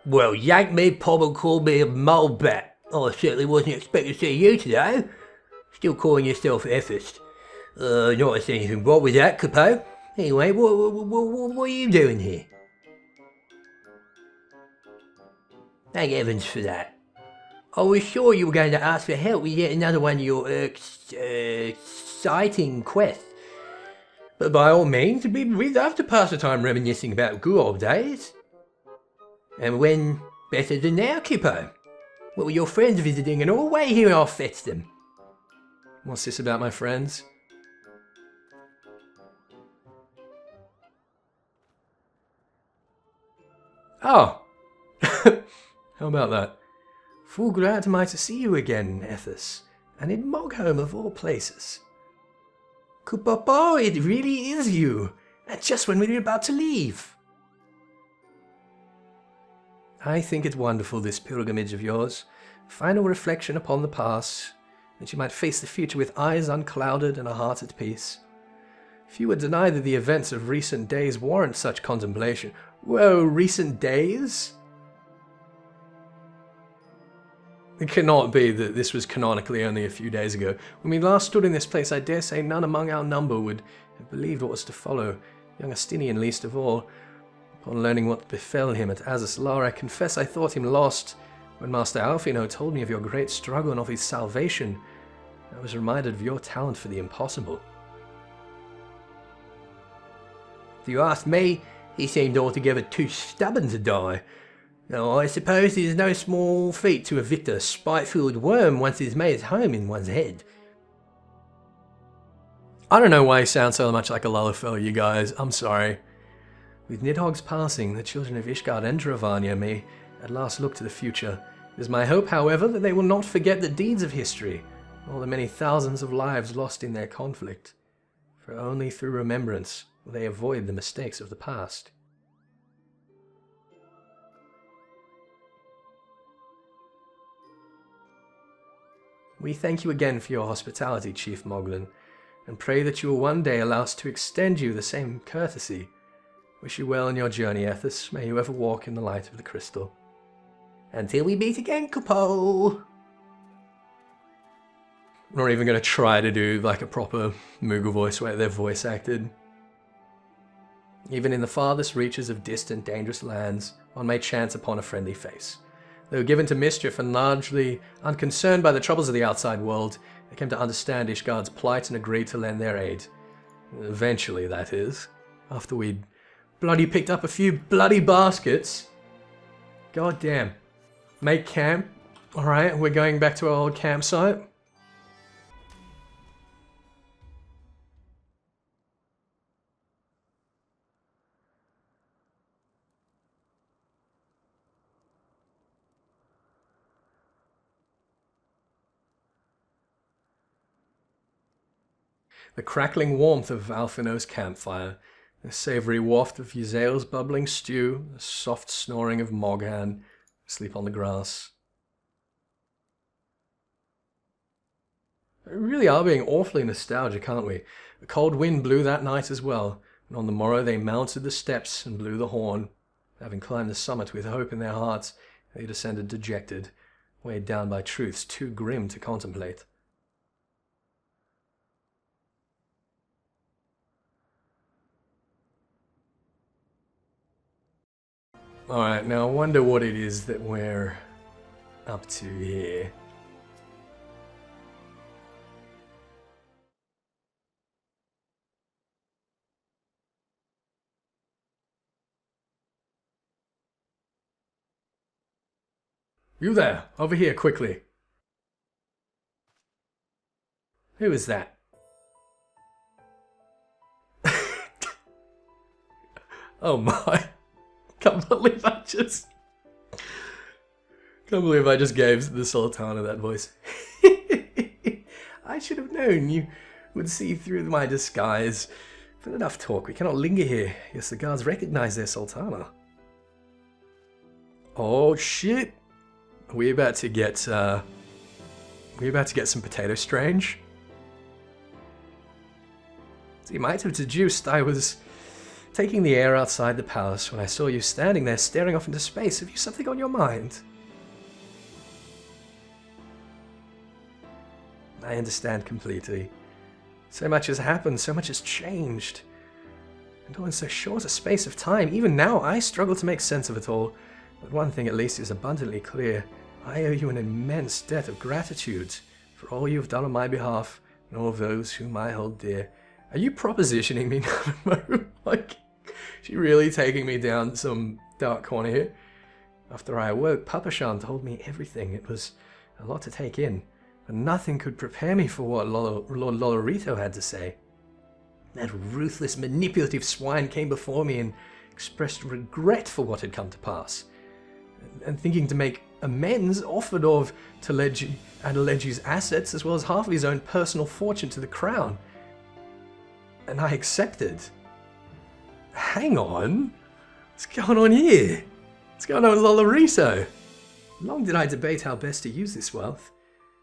Well, yank me, Pob, and call me a molebat. I certainly wasn't expecting to see you today. Still calling yourself Ethist. Not to see anything wrong with that, Capo. Anyway, what are you doing here? Thank heavens for that. I was sure you were going to ask for help with yet another one of your, exciting quests. But by all means, we'd love to pass the time reminiscing about good old days. And when better than now, Kippo? What were your friends visiting and all way here I'll fetch them? What's this about my friends? Oh! How about that? Full glad am I to see you again, Ethis, and in Mogholm of all places. Kupopo, it really is you, and just when we were about to leave. I think it wonderful, this pilgrimage of yours, final reflection upon the past, that you might face the future with eyes unclouded and a heart at peace. Few would deny that the events of recent days warrant such contemplation. Whoa, recent days? It cannot be that this was canonically only a few days ago. When we last stood in this place, I dare say none among our number would have believed what was to follow, young Astinian least of all. Upon learning what befell him at Azaz Lar, I confess I thought him lost. When Master Alfino told me of your great struggle and of his salvation, I was reminded of your talent for the impossible. If you ask me, he seemed altogether too stubborn to die. Now, I suppose it is no small feat to evict a spite-filled worm once it has made its home in one's head. I don't know why he sounds so much like a Lullifell, you guys. I'm sorry. With Nidhogg's passing, the children of Ishgard and Dravania may at last look to the future. It is my hope, however, that they will not forget the deeds of history, nor the many thousands of lives lost in their conflict. For only through remembrance will they avoid the mistakes of the past. We thank you again for your hospitality, Chief Moglin, and pray that you will one day allow us to extend you the same courtesy. Wish you well on your journey, Ethis. May you ever walk in the light of the crystal. Until we meet again, Kupo! I'm not even going to try to do like a proper Moogle voice where they're voice acted. Even in the farthest reaches of distant, dangerous lands, one may chance upon a friendly face. Though given to mischief and largely unconcerned by the troubles of the outside world, they came to understand Ishgard's plight and agreed to lend their aid. Eventually, that is. After we'd bloody picked up a few bloody baskets. God damn. Make camp. Alright, we're going back to our old campsite. The crackling warmth of Alphino's campfire, the savoury waft of Yzael's bubbling stew, the soft snoring of Moghan asleep on the grass. We really are being awfully nostalgic, aren't we? A cold wind blew that night as well, and on the morrow they mounted the steps and blew the horn. Having climbed the summit with hope in their hearts, they descended dejected, weighed down by truths too grim to contemplate. Alright, now I wonder what it is that we're up to here. You there, over here, quickly. Who is that? Oh my. Can't believe I just gave the Sultana that voice. I should have known you would see through my disguise. But enough talk, we cannot linger here. Yes, the guards recognize their Sultana. Oh shit. Are we about to get some potato strange? So you might have deduced I was taking the air outside the palace when I saw you standing there staring off into space. Have you something on your mind? I understand completely. So much has happened, so much has changed. And all in so short a space of time. Even now, I struggle to make sense of it all. But one thing at least is abundantly clear. I owe you an immense debt of gratitude for all you have done on my behalf and all of those whom I hold dear. Are you propositioning me now? Like, is she really taking me down some dark corner here? After I awoke, Papashan told me everything. It was a lot to take in, but nothing could prepare me for what Lord Lolorito had to say. That ruthless, manipulative swine came before me and expressed regret for what had come to pass. And thinking to make amends, offered Adelegi's assets as well as half of his own personal fortune to the crown. And I accepted. Hang on. What's going on here? What's going on with Lolorito? Long did I debate how best to use this wealth.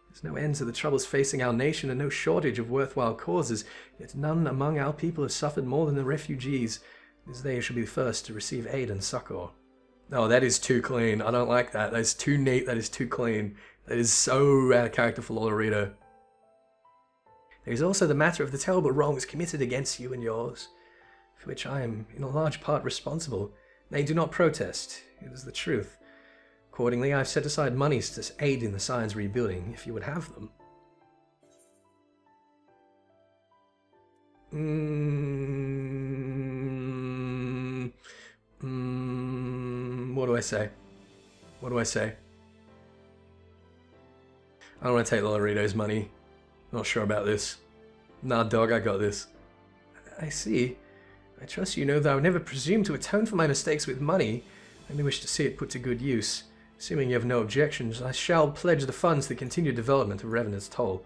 There's no end to the troubles facing our nation and no shortage of worthwhile causes, yet none among our people have suffered more than the refugees, as they should be the first to receive aid and succor. Oh, that is too clean. I don't like that. That is too neat. That is too clean. That is so out of character for Lolorito. There is also the matter of the terrible wrongs committed against you and yours, for which I am in a large part responsible. They do not protest. It is the truth. Accordingly, I have set aside monies to aid in the Scion's rebuilding, if you would have them. What do I say? What do I say? I don't want to take Lolorito's money. Not sure about this. Nah, dog, I got this. I see. I trust you know that I would never presume to atone for my mistakes with money. I only wish to see it put to good use. Assuming you have no objections, I shall pledge the funds to the continued development of Revenant's Toll.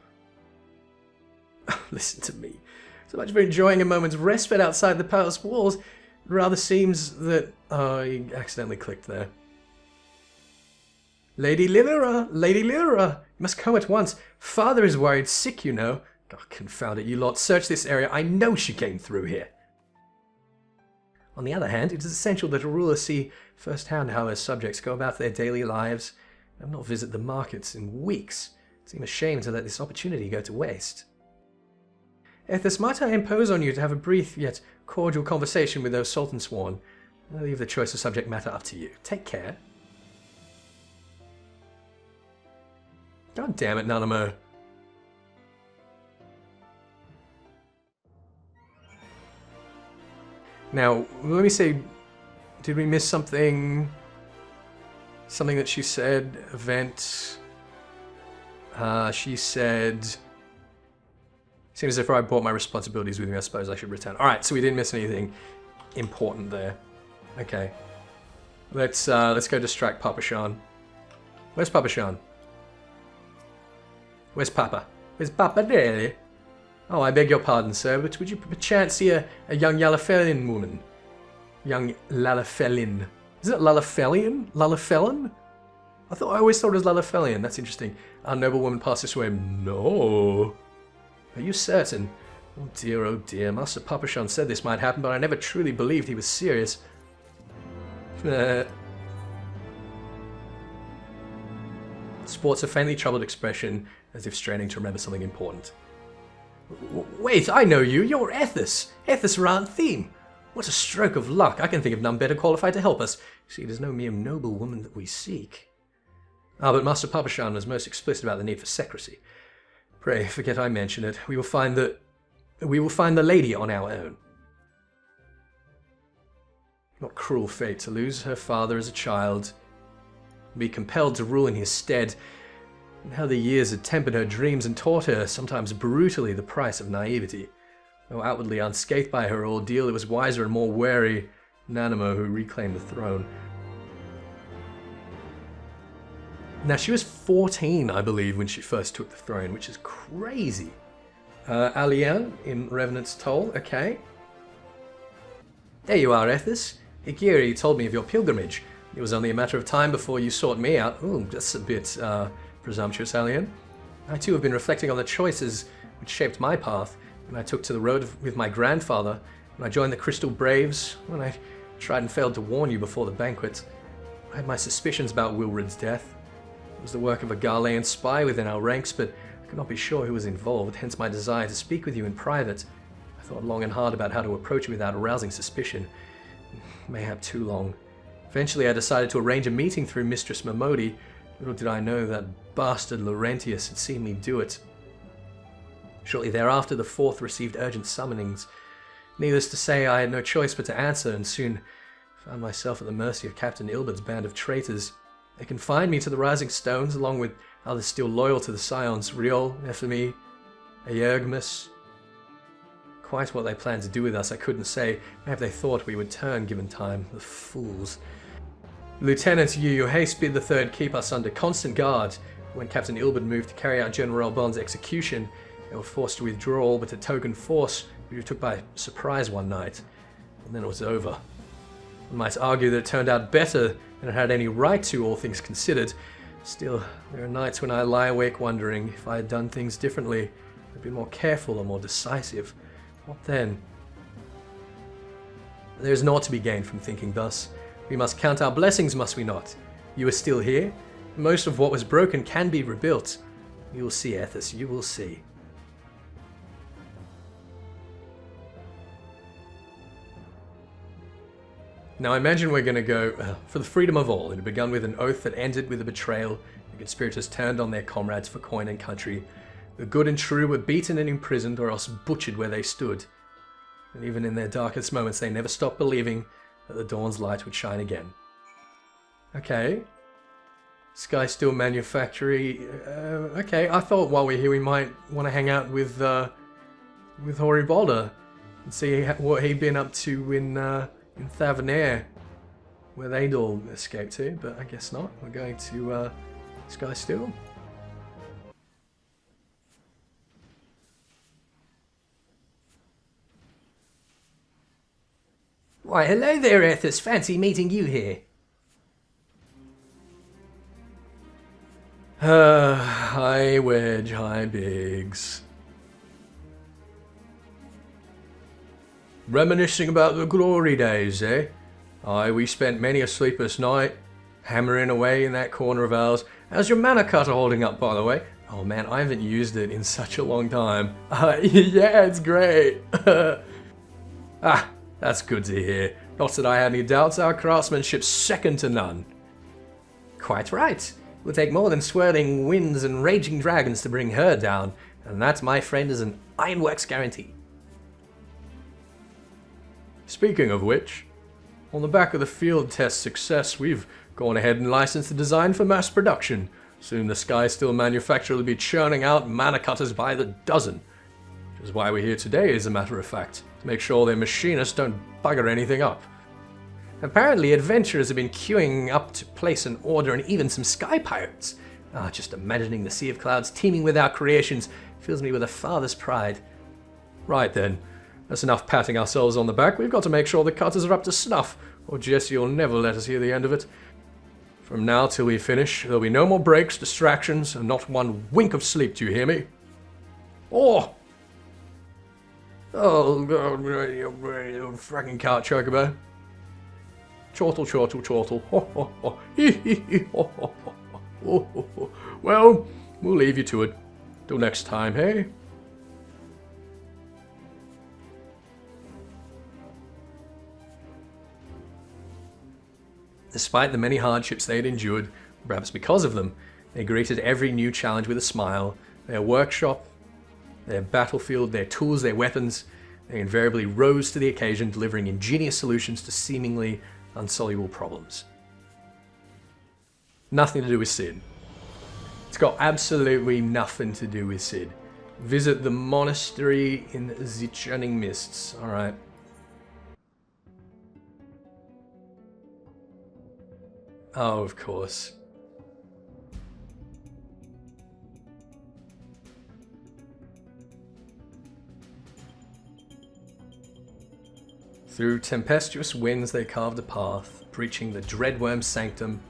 Listen to me. So much for enjoying a moment's respite outside the palace walls. It rather seems that... I accidentally clicked there. Lady Lyra! Lady Lyra! You must come at once. Father is worried, sick, you know. Oh, confound it, you lot. Search this area. I know she came through here. On the other hand, it is essential that a ruler see firsthand how her subjects go about their daily lives. I have not visited the markets in weeks. It seems ashamed to let this opportunity go to waste. Ethis, might I impose on you to have a brief yet cordial conversation with those Sultan Sworn? I'll leave the choice of subject matter up to you. Take care. God damn it, Nanamo. Now, let me say, did we miss something? Something that she said, event. She said, seems as if I brought my responsibilities with me, I suppose I should return. Alright, so we didn't miss anything important there. Okay. Let's go distract Papa Shan. Where's Papa Shan? Where's Papa? Where's Papa really? Oh, I beg your pardon, sir, but would you perchance see a young Lalafelian woman? Young Lalafelian. Is it Lalafelian? Lalafelian? I always thought it was Lalafelian. That's interesting. Our noble woman passed this way. No. Are you certain? Oh dear, Master Papashan said this might happen, but I never truly believed he was serious. Sports a faintly troubled expression, as if straining to remember something important. Wait, I know you. You're Ethis. Ethis Rant Theme. What a stroke of luck. I can think of none better qualified to help us. See, it is no mere noble woman that we seek. Ah, but Master Papashan was most explicit about the need for secrecy. Pray, forget I mention it. We will find the lady on our own. What cruel fate to lose her father as a child, be compelled to rule in his stead, and how the years had tempered her dreams and taught her, sometimes brutally, the price of naivety. Though outwardly unscathed by her ordeal, it was wiser and more wary Nanamo who reclaimed the throne. Now, she was 14, I believe, when she first took the throne, which is crazy. Alian in Revenant's Toll, okay. There you are, Ethis. Higiri told me of your pilgrimage. It was only a matter of time before you sought me out. Ooh, that's a bit presumptuous, Alian. I too have been reflecting on the choices which shaped my path when I took to the road with my grandfather, when I joined the Crystal Braves, when I tried and failed to warn you before the banquet. I had my suspicions about Wilred's death. It was the work of a Garlean spy within our ranks, but I could not be sure who was involved, hence my desire to speak with you in private. I thought long and hard about how to approach you without arousing suspicion. Mayhap too long. Eventually I decided to arrange a meeting through Mistress Momodi. Little did I know that bastard Laurentius had seen me do it. Shortly thereafter, the fourth received urgent summonings. Needless to say, I had no choice but to answer, and soon found myself at the mercy of Captain Ilberd's band of traitors. They confined me to the Rising Stones, along with others still loyal to the Scions, Riol, Ephemy, Aergmus. Quite what they planned to do with us I couldn't say. Maybe they thought we would turn given time. The fools. Lieutenant Yu Haste bid the Third keep us under constant guard. When Captain Ilberd moved to carry out General Bond's execution, they were forced to withdraw all but a token force, which we took by surprise one night. And then it was over. One might argue that it turned out better than it had any right to, all things considered. Still, there are nights when I lie awake wondering if I had done things differently, I'd been more careful or more decisive. What then? There is naught to be gained from thinking thus. We must count our blessings, must we not? You are still here. Most of what was broken can be rebuilt. You will see, Ethis, you will see. Now I imagine we're going to go for the freedom of all. It had begun with an oath that ended with a betrayal. The conspirators turned on their comrades for coin and country. The good and true were beaten and imprisoned, or else butchered where they stood. And even in their darkest moments, they never stopped believing that the dawn's light would shine again. Okay. Sky Steel Manufactory. Okay, I thought while we're here we might want to hang out with Horibalda and see what he'd been up to in Thavernair, where they'd all escaped to, but I guess not. We're going to Sky Steel. Why, hello there, Ethis. Fancy meeting you here. Hi, Wedge. Hi, Biggs. Reminiscing about the glory days, eh? Aye, we spent many a sleepless night hammering away in that corner of ours. How's your mana cutter holding up, by the way? Oh man, I haven't used it in such a long time. Yeah, it's great. That's good to hear. Not that I had any doubts, our craftsmanship's second to none. Quite right. It will take more than swirling winds and raging dragons to bring her down, and that, my friend, is an ironworks guarantee. Speaking of which, on the back of the field test success, we've gone ahead and licensed the design for mass production. Soon the Sky Steel manufacturer will be churning out mana cutters by the dozen. Which is why we're here today, as a matter of fact, to make sure their machinists don't bugger anything up. Apparently adventurers have been queuing up to place an order, and even some sky pirates. Just imagining the sea of clouds teeming with our creations fills me with a father's pride. Right then, that's enough patting ourselves on the back. We've got to make sure the cutters are up to snuff, or Jesse will never let us hear the end of it. From now till we finish, there'll be no more breaks, distractions, and not one wink of sleep, do you hear me? Oh! Oh, God, fracking cart chocobo. Chortle, chortle, chortle. Ho, ho, ho. Hee, hee, hee, ho, ho, ho, ho, ho, ho. Well, we'll leave you to it. Till next time, hey? Despite the many hardships they had endured, perhaps because of them, they greeted every new challenge with a smile. Their workshop, their battlefield, their tools, their weapons, they invariably rose to the occasion, delivering ingenious solutions to seemingly insoluble problems. Nothing to do with Sid. It's got absolutely nothing to do with Sid. Visit the monastery in the Churning Mists. Alright. Oh, of course. Through tempestuous winds they carved a path, breaching the Dreadworm's sanctum,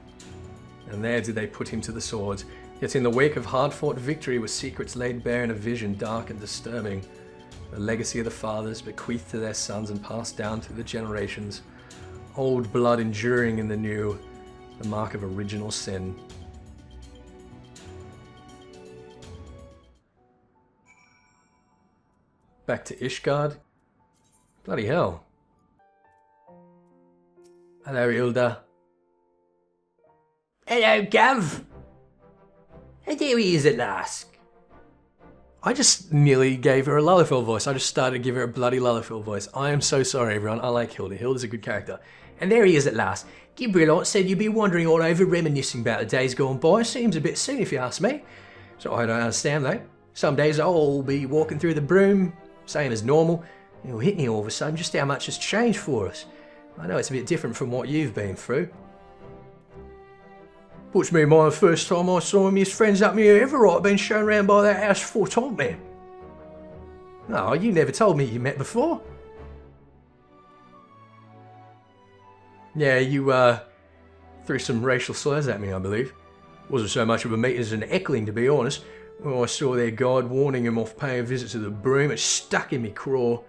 and there did they put him to the sword. Yet in the wake of hard-fought victory were secrets laid bare in a vision dark and disturbing, the legacy of the fathers bequeathed to their sons and passed down through the generations, old blood enduring in the new, the mark of original sin. Back to Ishgard? Bloody hell. Hello, Hilda. Hello, Gav. And here he is at last. I just nearly gave her a Lullafill voice. I just started to give her a bloody Lullafill voice. I am so sorry, everyone. I like Hilda. Hilda's a good character. And there he is at last. Gibralot said you'd be wandering all over reminiscing about the days gone by. Seems a bit soon if you ask me. So I don't understand though. Some days I'll be walking through the broom, same as normal. It'll hit me all of a sudden just how much has changed for us. I know it's a bit different from what you've been through. Puts me in mind the first time I saw him, his friends up near Everett being shown around by that house for Tom man. No, you never told me you met before. Yeah, you threw some racial slurs at me, I believe. Wasn't so much of a meet as an heckling, to be honest. When I saw their guide warning him off paying a visit to the broom, it stuck in me craw.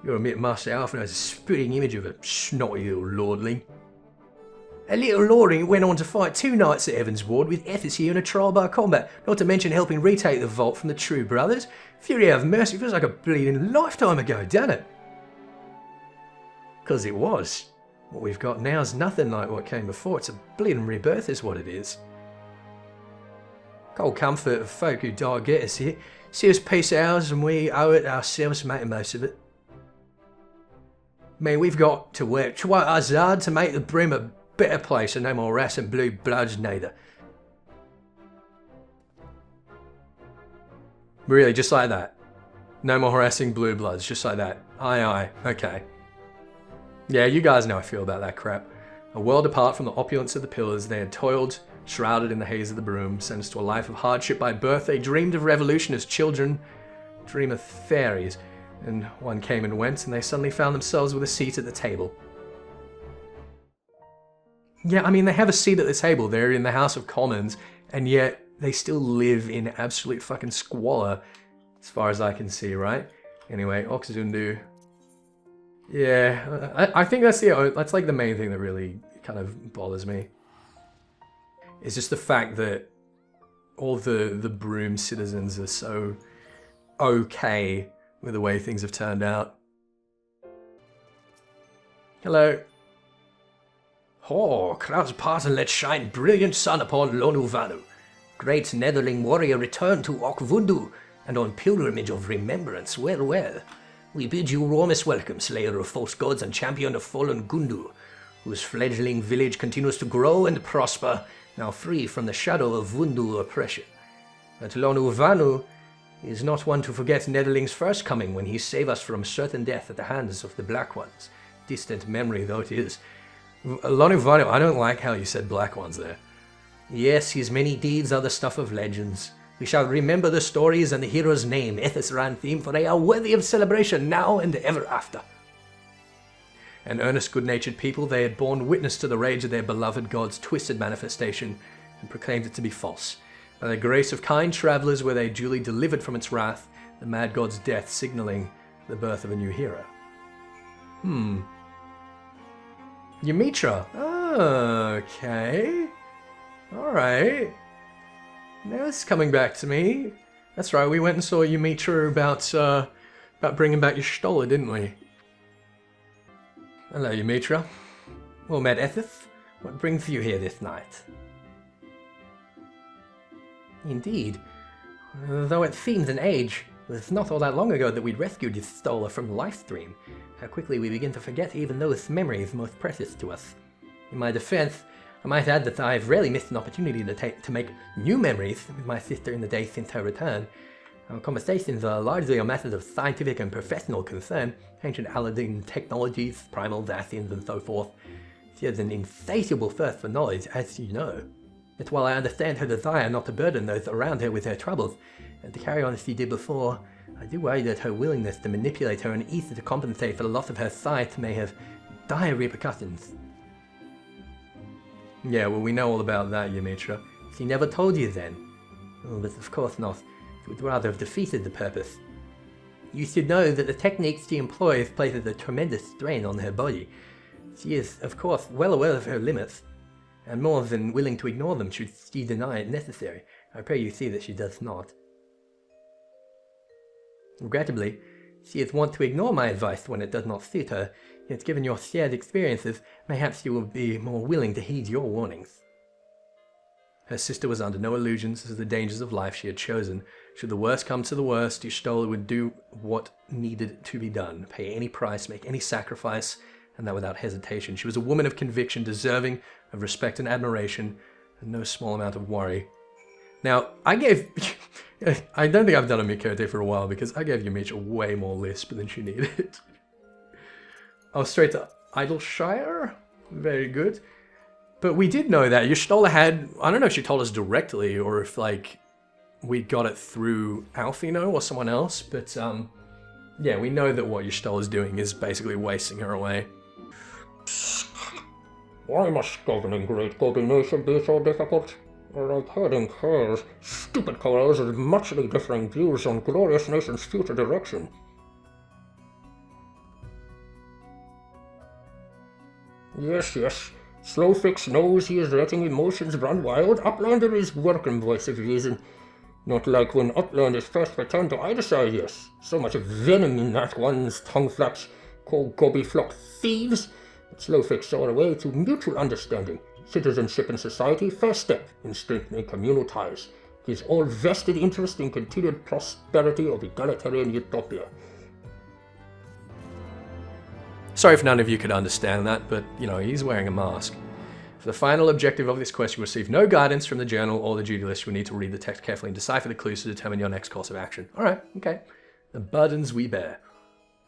You'll admit myself, and I was a spitting image of a snotty little lordling. A little lordling went on to fight 2 knights at Evans Ward with efficacy in a trial by combat, not to mention helping retake the vault from the True Brothers. Fury have mercy, feels like a bleeding lifetime ago, doesn't it? 'Cause it was. What we've got now is nothing like what came before. It's a bleeding rebirth is what it is. Cold comfort of folk who die get us here. See us piece ours and we owe it ourselves to make the most of it. I mean, we've got to work twice as hard to make the brim a better place and no more harassing blue bloods neither. Really, just like that? No more harassing blue bloods, just like that? Aye aye, okay. Yeah, you guys know how I feel about that crap. A world apart from the opulence of the pillars, they had toiled, shrouded in the haze of the broom, sentenced to a life of hardship by birth. They dreamed of revolution as children dream of fairies. And one came and went, and they suddenly found themselves with a seat at the table. Yeah, I mean, they have a seat at the table. They're in the House of Commons, and yet they still live in absolute fucking squalor, as far as I can see, right? Anyway, Oxzundu. Yeah, I think that's like the main thing that really kind of bothers me. It's just the fact that all the broom citizens are so okay with the way things have turned out. Hello. Oh, clouds part and let shine brilliant sun upon Lonu Vanu. Great Netherling warrior return to Okvundu, and on pilgrimage of remembrance, well, well. We bid you warmest welcome, slayer of false gods and champion of fallen Gundu, whose fledgling village continues to grow and prosper, now free from the shadow of Vundu oppression. But Lonu Vanu is not one to forget Netherling's first coming when he saved us from certain death at the hands of the Black Ones. Distant memory though it is. Lonu Vanu, I don't like how you said Black Ones there. Yes, his many deeds are the stuff of legends. We shall remember the stories and the hero's name, Ethesran theme, for they are worthy of celebration now and ever after. An earnest, good-natured people, they had borne witness to the rage of their beloved god's twisted manifestation and proclaimed it to be false. By the grace of kind travellers were they duly delivered from its wrath, the mad god's death signalling the birth of a new hero. Ymitra. Okay. Alright. Now it's coming back to me. That's right, we went and saw Ymitra about bringing back your Stola, didn't we? Hello, Ymitra. Well met, Ethith. What brings you here this night? Indeed. Though it seems an age, it was not all that long ago that we'd rescued your Stola from the Lifestream. How quickly we begin to forget even those memories most precious to us. In my defense, I might add that I've rarely missed an opportunity to make new memories with my sister in the days since her return. Our conversations are largely on matters of scientific and professional concern, ancient Aladdin technologies, primal Dacians, and so forth. She has an insatiable thirst for knowledge, as you know. Yet while I understand her desire not to burden those around her with her troubles, and to carry on as she did before, I do worry that her willingness to manipulate her and easy to compensate for the loss of her sight may have dire repercussions. Yeah, well, we know all about that, Ymitra. She never told you then. Oh, but of course not. She would rather have defeated the purpose. You should know that the techniques she employs places a tremendous strain on her body. She is, of course, well aware of her limits, and more than willing to ignore them should she deny it necessary. I pray you see that she does not. Regrettably, she is wont to ignore my advice when it does not suit her, yet given your shared experiences, perhaps she will be more willing to heed your warnings. Her sister was under no illusions as to the dangers of life she had chosen. Should the worst come to the worst, Y'shtola would do what needed to be done, pay any price, make any sacrifice, and that without hesitation. She was a woman of conviction, deserving of respect and admiration, and no small amount of worry. Now, I don't think I've done a Mikote for a while, because I gave Ymitra way more lisp than she needed. I was straight to Idleshire. Very good. But we did know that Y'shtola had, I don't know if she told us directly or if we got it through Alfino or someone else, but yeah, we know that what Y'shtola's doing is basically wasting her away. Why must governing great coordination be so difficult? Like herding hares, stupid coils with muchly differing views on glorious nation's future direction. Yes. Slowfix knows he is letting emotions run wild. Uplander is working voice of reason. Not like when Uplanders first returned to Idleshire, yes. So much venom in that one's tongue flaps. Call Gobi flock thieves. But Slowfix saw a way to mutual understanding. Citizenship and society, first step in strengthening communal ties. His all vested interest in continued prosperity of egalitarian utopia. Sorry if none of you could understand that, but, he's wearing a mask. For the final objective of this quest, you receive no guidance from the journal or the duty list. You will need to read the text carefully and decipher the clues to determine your next course of action. Alright, okay. The burdens we bear.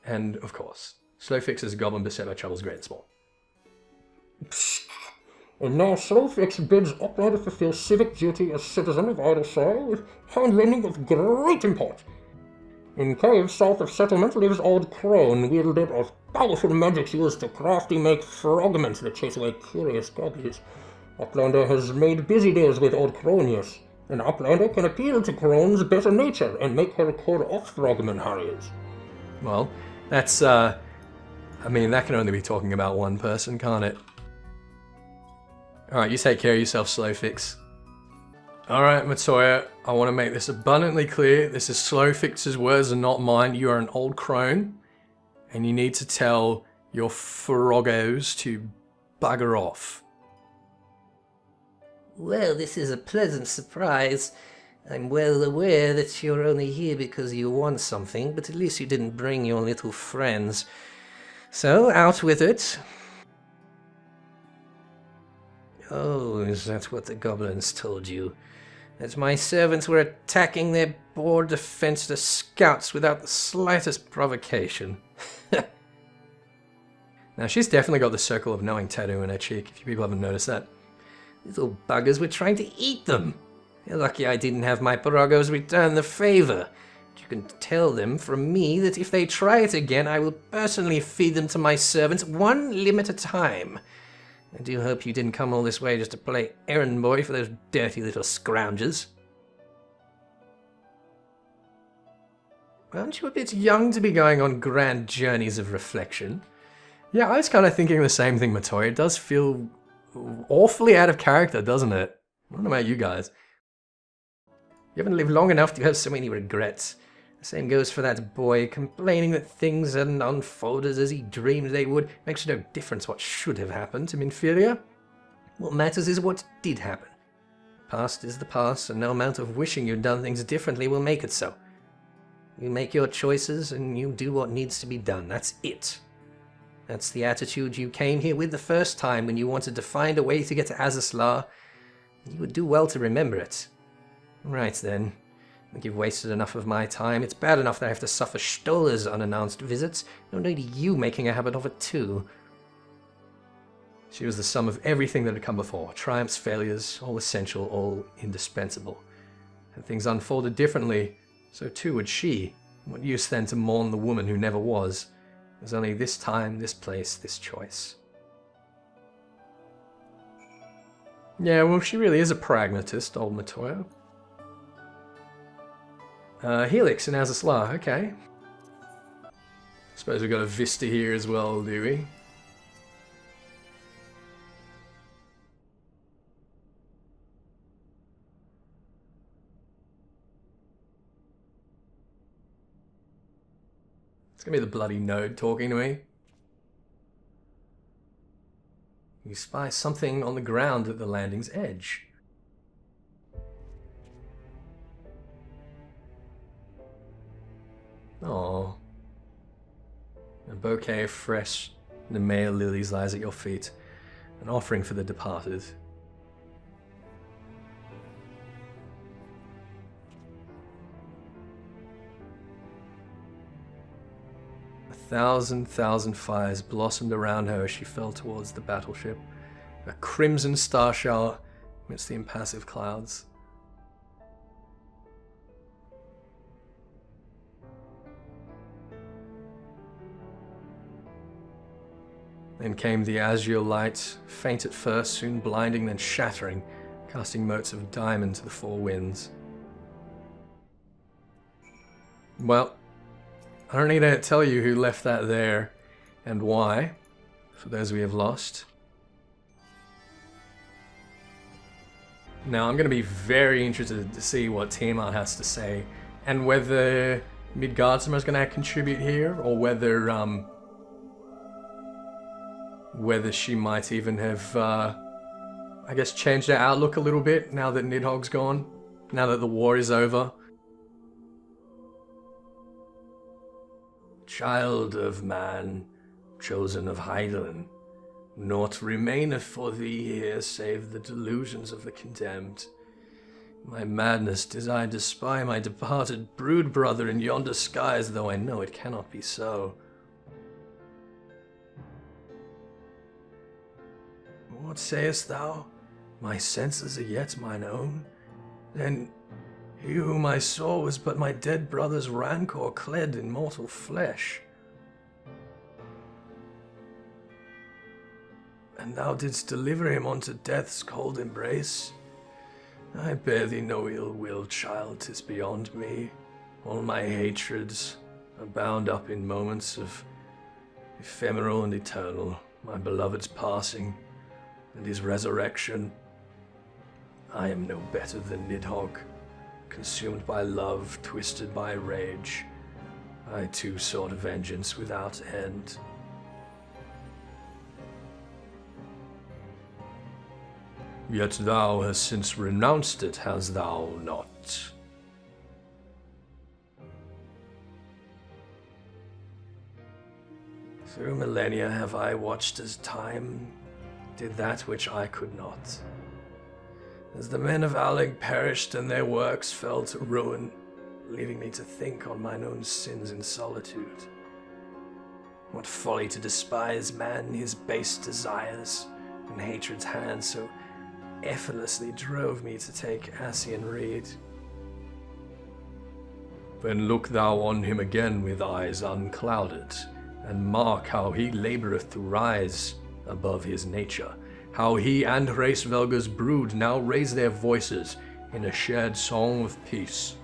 And, of course, Slowfix is a goblin beset by troubles great and small. And now Slowfix bids Uplander fulfill civic duty as citizen of Idleshire with hand-lending of great import. In caves south of settlement lives Old Crone, wielder of powerful magics used to crafty make frogments that chase away curious goblins. Uplander has made busy days with Old Crone, yes, and Uplander can appeal to Crone's better nature and make her call off frogman harriers. Well, that's, that can only be talking about one person, can't it? Alright, you take care of yourself, Slowfix. Alright, Matoya, I want to make this abundantly clear. This is Slowfix's words and not mine. You are an old crone, and you need to tell your Frogos to bugger off. Well, this is a pleasant surprise. I'm well aware that you're only here because you want something, but at least you didn't bring your little friends. So, out with it. Oh, is that what the goblins told you? That my servants were attacking their poor defenseless scouts without the slightest provocation. Now, she's definitely got the Circle of Knowing tattoo in her cheek, if you people haven't noticed that. Little buggers were trying to eat them. You're lucky I didn't have my Paragos return the favor. You can tell them from me that if they try it again, I will personally feed them to my servants one limb at a time. I do hope you didn't come all this way just to play errand boy for those dirty little scroungers. Aren't you a bit young to be going on grand journeys of reflection? Yeah, I was kind of thinking the same thing, Matoya. It does feel awfully out of character, doesn't it? I don't know about you guys. You haven't lived long enough to have so many regrets. The same goes for that boy, complaining that things hadn't unfolded as he dreamed they would. Makes no difference what should have happened to Minfilia. What matters is what did happen. The past is the past, and no amount of wishing you'd done things differently will make it so. You make your choices, and you do what needs to be done. That's it. That's the attitude you came here with the first time when you wanted to find a way to get to Azazlar. You would do well to remember it. Right then. I think you've wasted enough of my time. It's bad enough that I have to suffer Stoller's unannounced visits. No need of you making a habit of it too. She was the sum of everything that had come before. Triumphs, failures, all essential, all indispensable. Had things unfolded differently, so too would she. What use then to mourn the woman who never was? There's only this time, this place, this choice. Yeah, well, she really is a pragmatist, old Matoya. Helix and Azazlar, okay. Suppose we've got a Vista here as well, do we? It's gonna be the bloody node talking to me. You spy something on the ground at the landing's edge. Oh, a bouquet of fresh Nemea lilies lies at your feet, an offering for the departed. A thousand fires blossomed around her as she fell towards the battleship, a crimson star shower amidst the impassive clouds. Then came the azure light, faint at first, soon blinding, then shattering, casting motes of diamond to the four winds. Well, I don't need to tell you who left that there and why, for those we have lost. Now I'm going to be very interested to see what Tiamat has to say, and whether Midgardsormr is going to contribute here, or whether she might even have, I guess, changed her outlook a little bit now that Nidhogg's gone, now that the war is over. Child of man, chosen of Hydaelyn, naught remaineth for thee here save the delusions of the condemned. My madness designed to spy my departed brood brother in yonder skies, though I know it cannot be so. What sayest thou? My senses are yet mine own? Then he whom I saw was but my dead brother's rancor clad in mortal flesh. And thou didst deliver him unto death's cold embrace? I bear thee no ill will, child, 'tis beyond me. All my hatreds are bound up in moments of ephemeral and eternal, my beloved's passing and his resurrection. I am no better than Nidhogg, consumed by love, twisted by rage. I too sought vengeance without end. Yet thou hast since renounced it, hast thou not? Through millennia have I watched as time did that which I could not. As the men of Alleg perished and their works fell to ruin, leaving me to think on mine own sins in solitude. What folly to despise man, his base desires, and hatred's hand so effortlessly drove me to take Ascian reed. Then look thou on him again with eyes unclouded, and mark how he laboureth to rise above his nature, how he and Hraesvelgur's brood now raise their voices in a shared song of peace.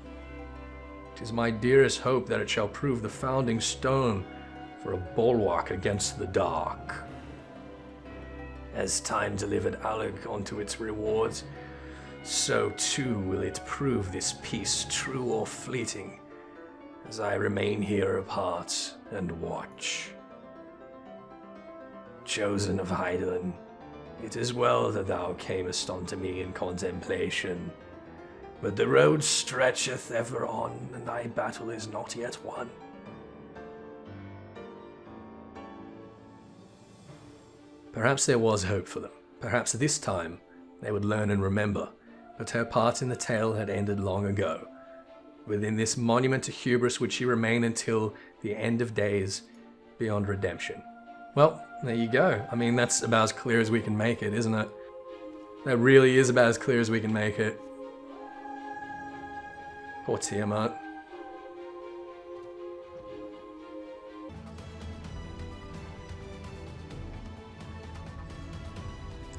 'Tis my dearest hope that it shall prove the founding stone for a bulwark against the dark. As time delivered Alleg onto its rewards, so too will it prove this peace true or fleeting, as I remain here apart and watch. Chosen of Hydaelyn, it is well that thou camest unto me in contemplation, but the road stretcheth ever on, and thy battle is not yet won. Perhaps there was hope for them. Perhaps this time they would learn and remember, but her part in the tale had ended long ago. Within this monument to hubris would she remain until the end of days, beyond redemption. Well, there you go. I mean, that's about as clear as we can make it, isn't it? That really is about as clear as we can make it. Poor Tiamat.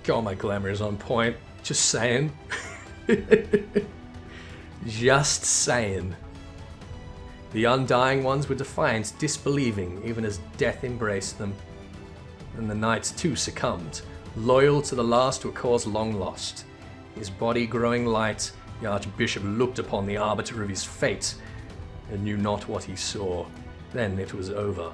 God, my glamour is on point. Just saying. Just saying. The undying ones were defiant, disbelieving, even as death embraced them. And the knights too succumbed, loyal to the last to a cause long lost. His body growing light, the archbishop looked upon the arbiter of his fate, and knew not what he saw. Then it was over.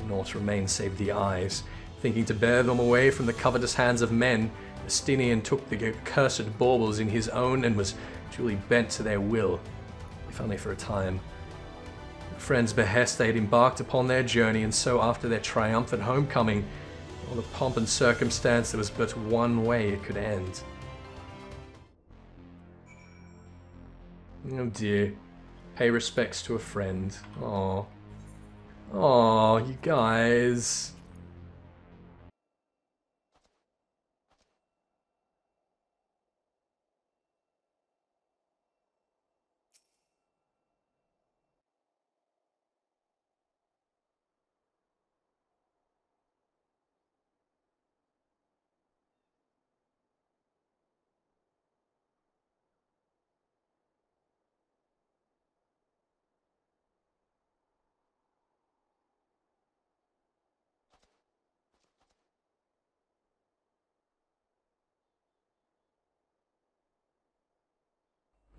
Naught remained save the eyes. Thinking to bear them away from the covetous hands of men, Estinian took the accursed baubles in his own and was truly bent to their will, if only for a time. At a friend's behest they had embarked upon their journey, and so after their triumphant homecoming, all the pomp and circumstance, there was but one way it could end. Oh dear. Pay respects to a friend. Aww. Aww, you guys.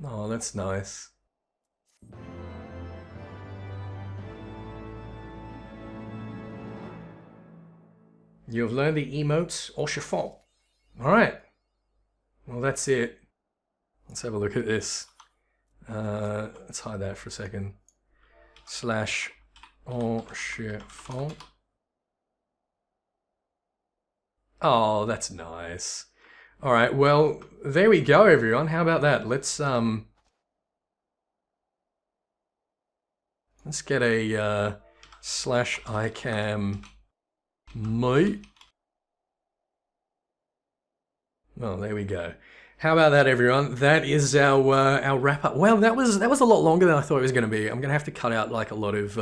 Oh, that's nice. You have learned the emote or chiffon. Alright. Well, that's it. Let's have a look at this. Let's hide that for a second. Slash or chiffon. Oh, that's nice. All right, well, there we go, everyone. How about that? Let's get a slash icam mate. Oh, there we go. How about that, everyone? That is our wrap up. Well, that was a lot longer than I thought it was going to be. I'm going to have to cut out like a lot of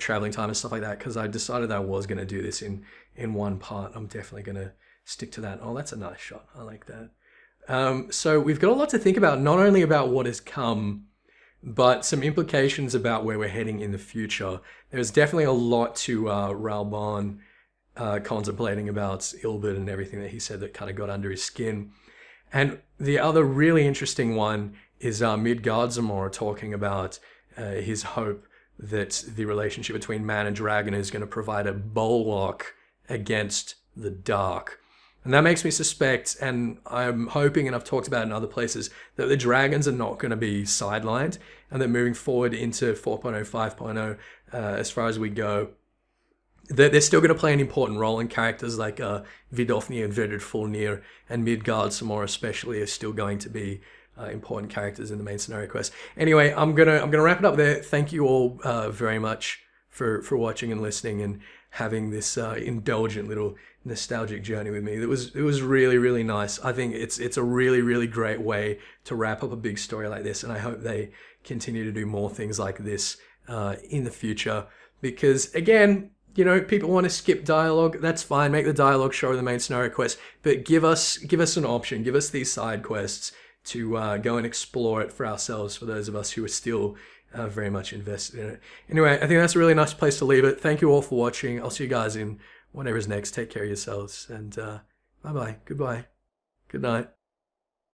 traveling time and stuff like that because I decided I was going to do this in one part. I'm definitely going to stick to that. Oh, that's a nice shot. I like that. So we've got a lot to think about, not only about what has come, but some implications about where we're heading in the future. There's definitely a lot to Ralban contemplating about Ilbert and everything that he said that kind of got under his skin. And the other really interesting one is Midgardsormr talking about his hope that the relationship between man and dragon is going to provide a bulwark against the dark. And that makes me suspect, and I'm hoping, and I've talked about it in other places, that the dragons are not going to be sidelined, and that moving forward into 4.0, 5.0, as far as we go, they're still going to play an important role, in characters like Vidofnir and Vedrid and Midgard some more especially are still going to be important characters in the main scenario quest. Anyway, I'm gonna wrap it up there. Thank you all very much for watching and listening and having this indulgent little nostalgic journey with me. It was really, really nice. I think it's a really, really great way to wrap up a big story like this, and I hope they continue to do more things like this in the future. Because again, you know, people want to skip dialogue. That's fine. Make the dialogue shorter than the main scenario quest, but give us an option. Give us these side quests to go and explore it for ourselves. For those of us who are still very much invested in it. Anyway, I think that's a really nice place to leave it. Thank you all for watching. I'll see you guys in whatever's next. Take care of yourselves, and bye bye. Goodbye. Good night.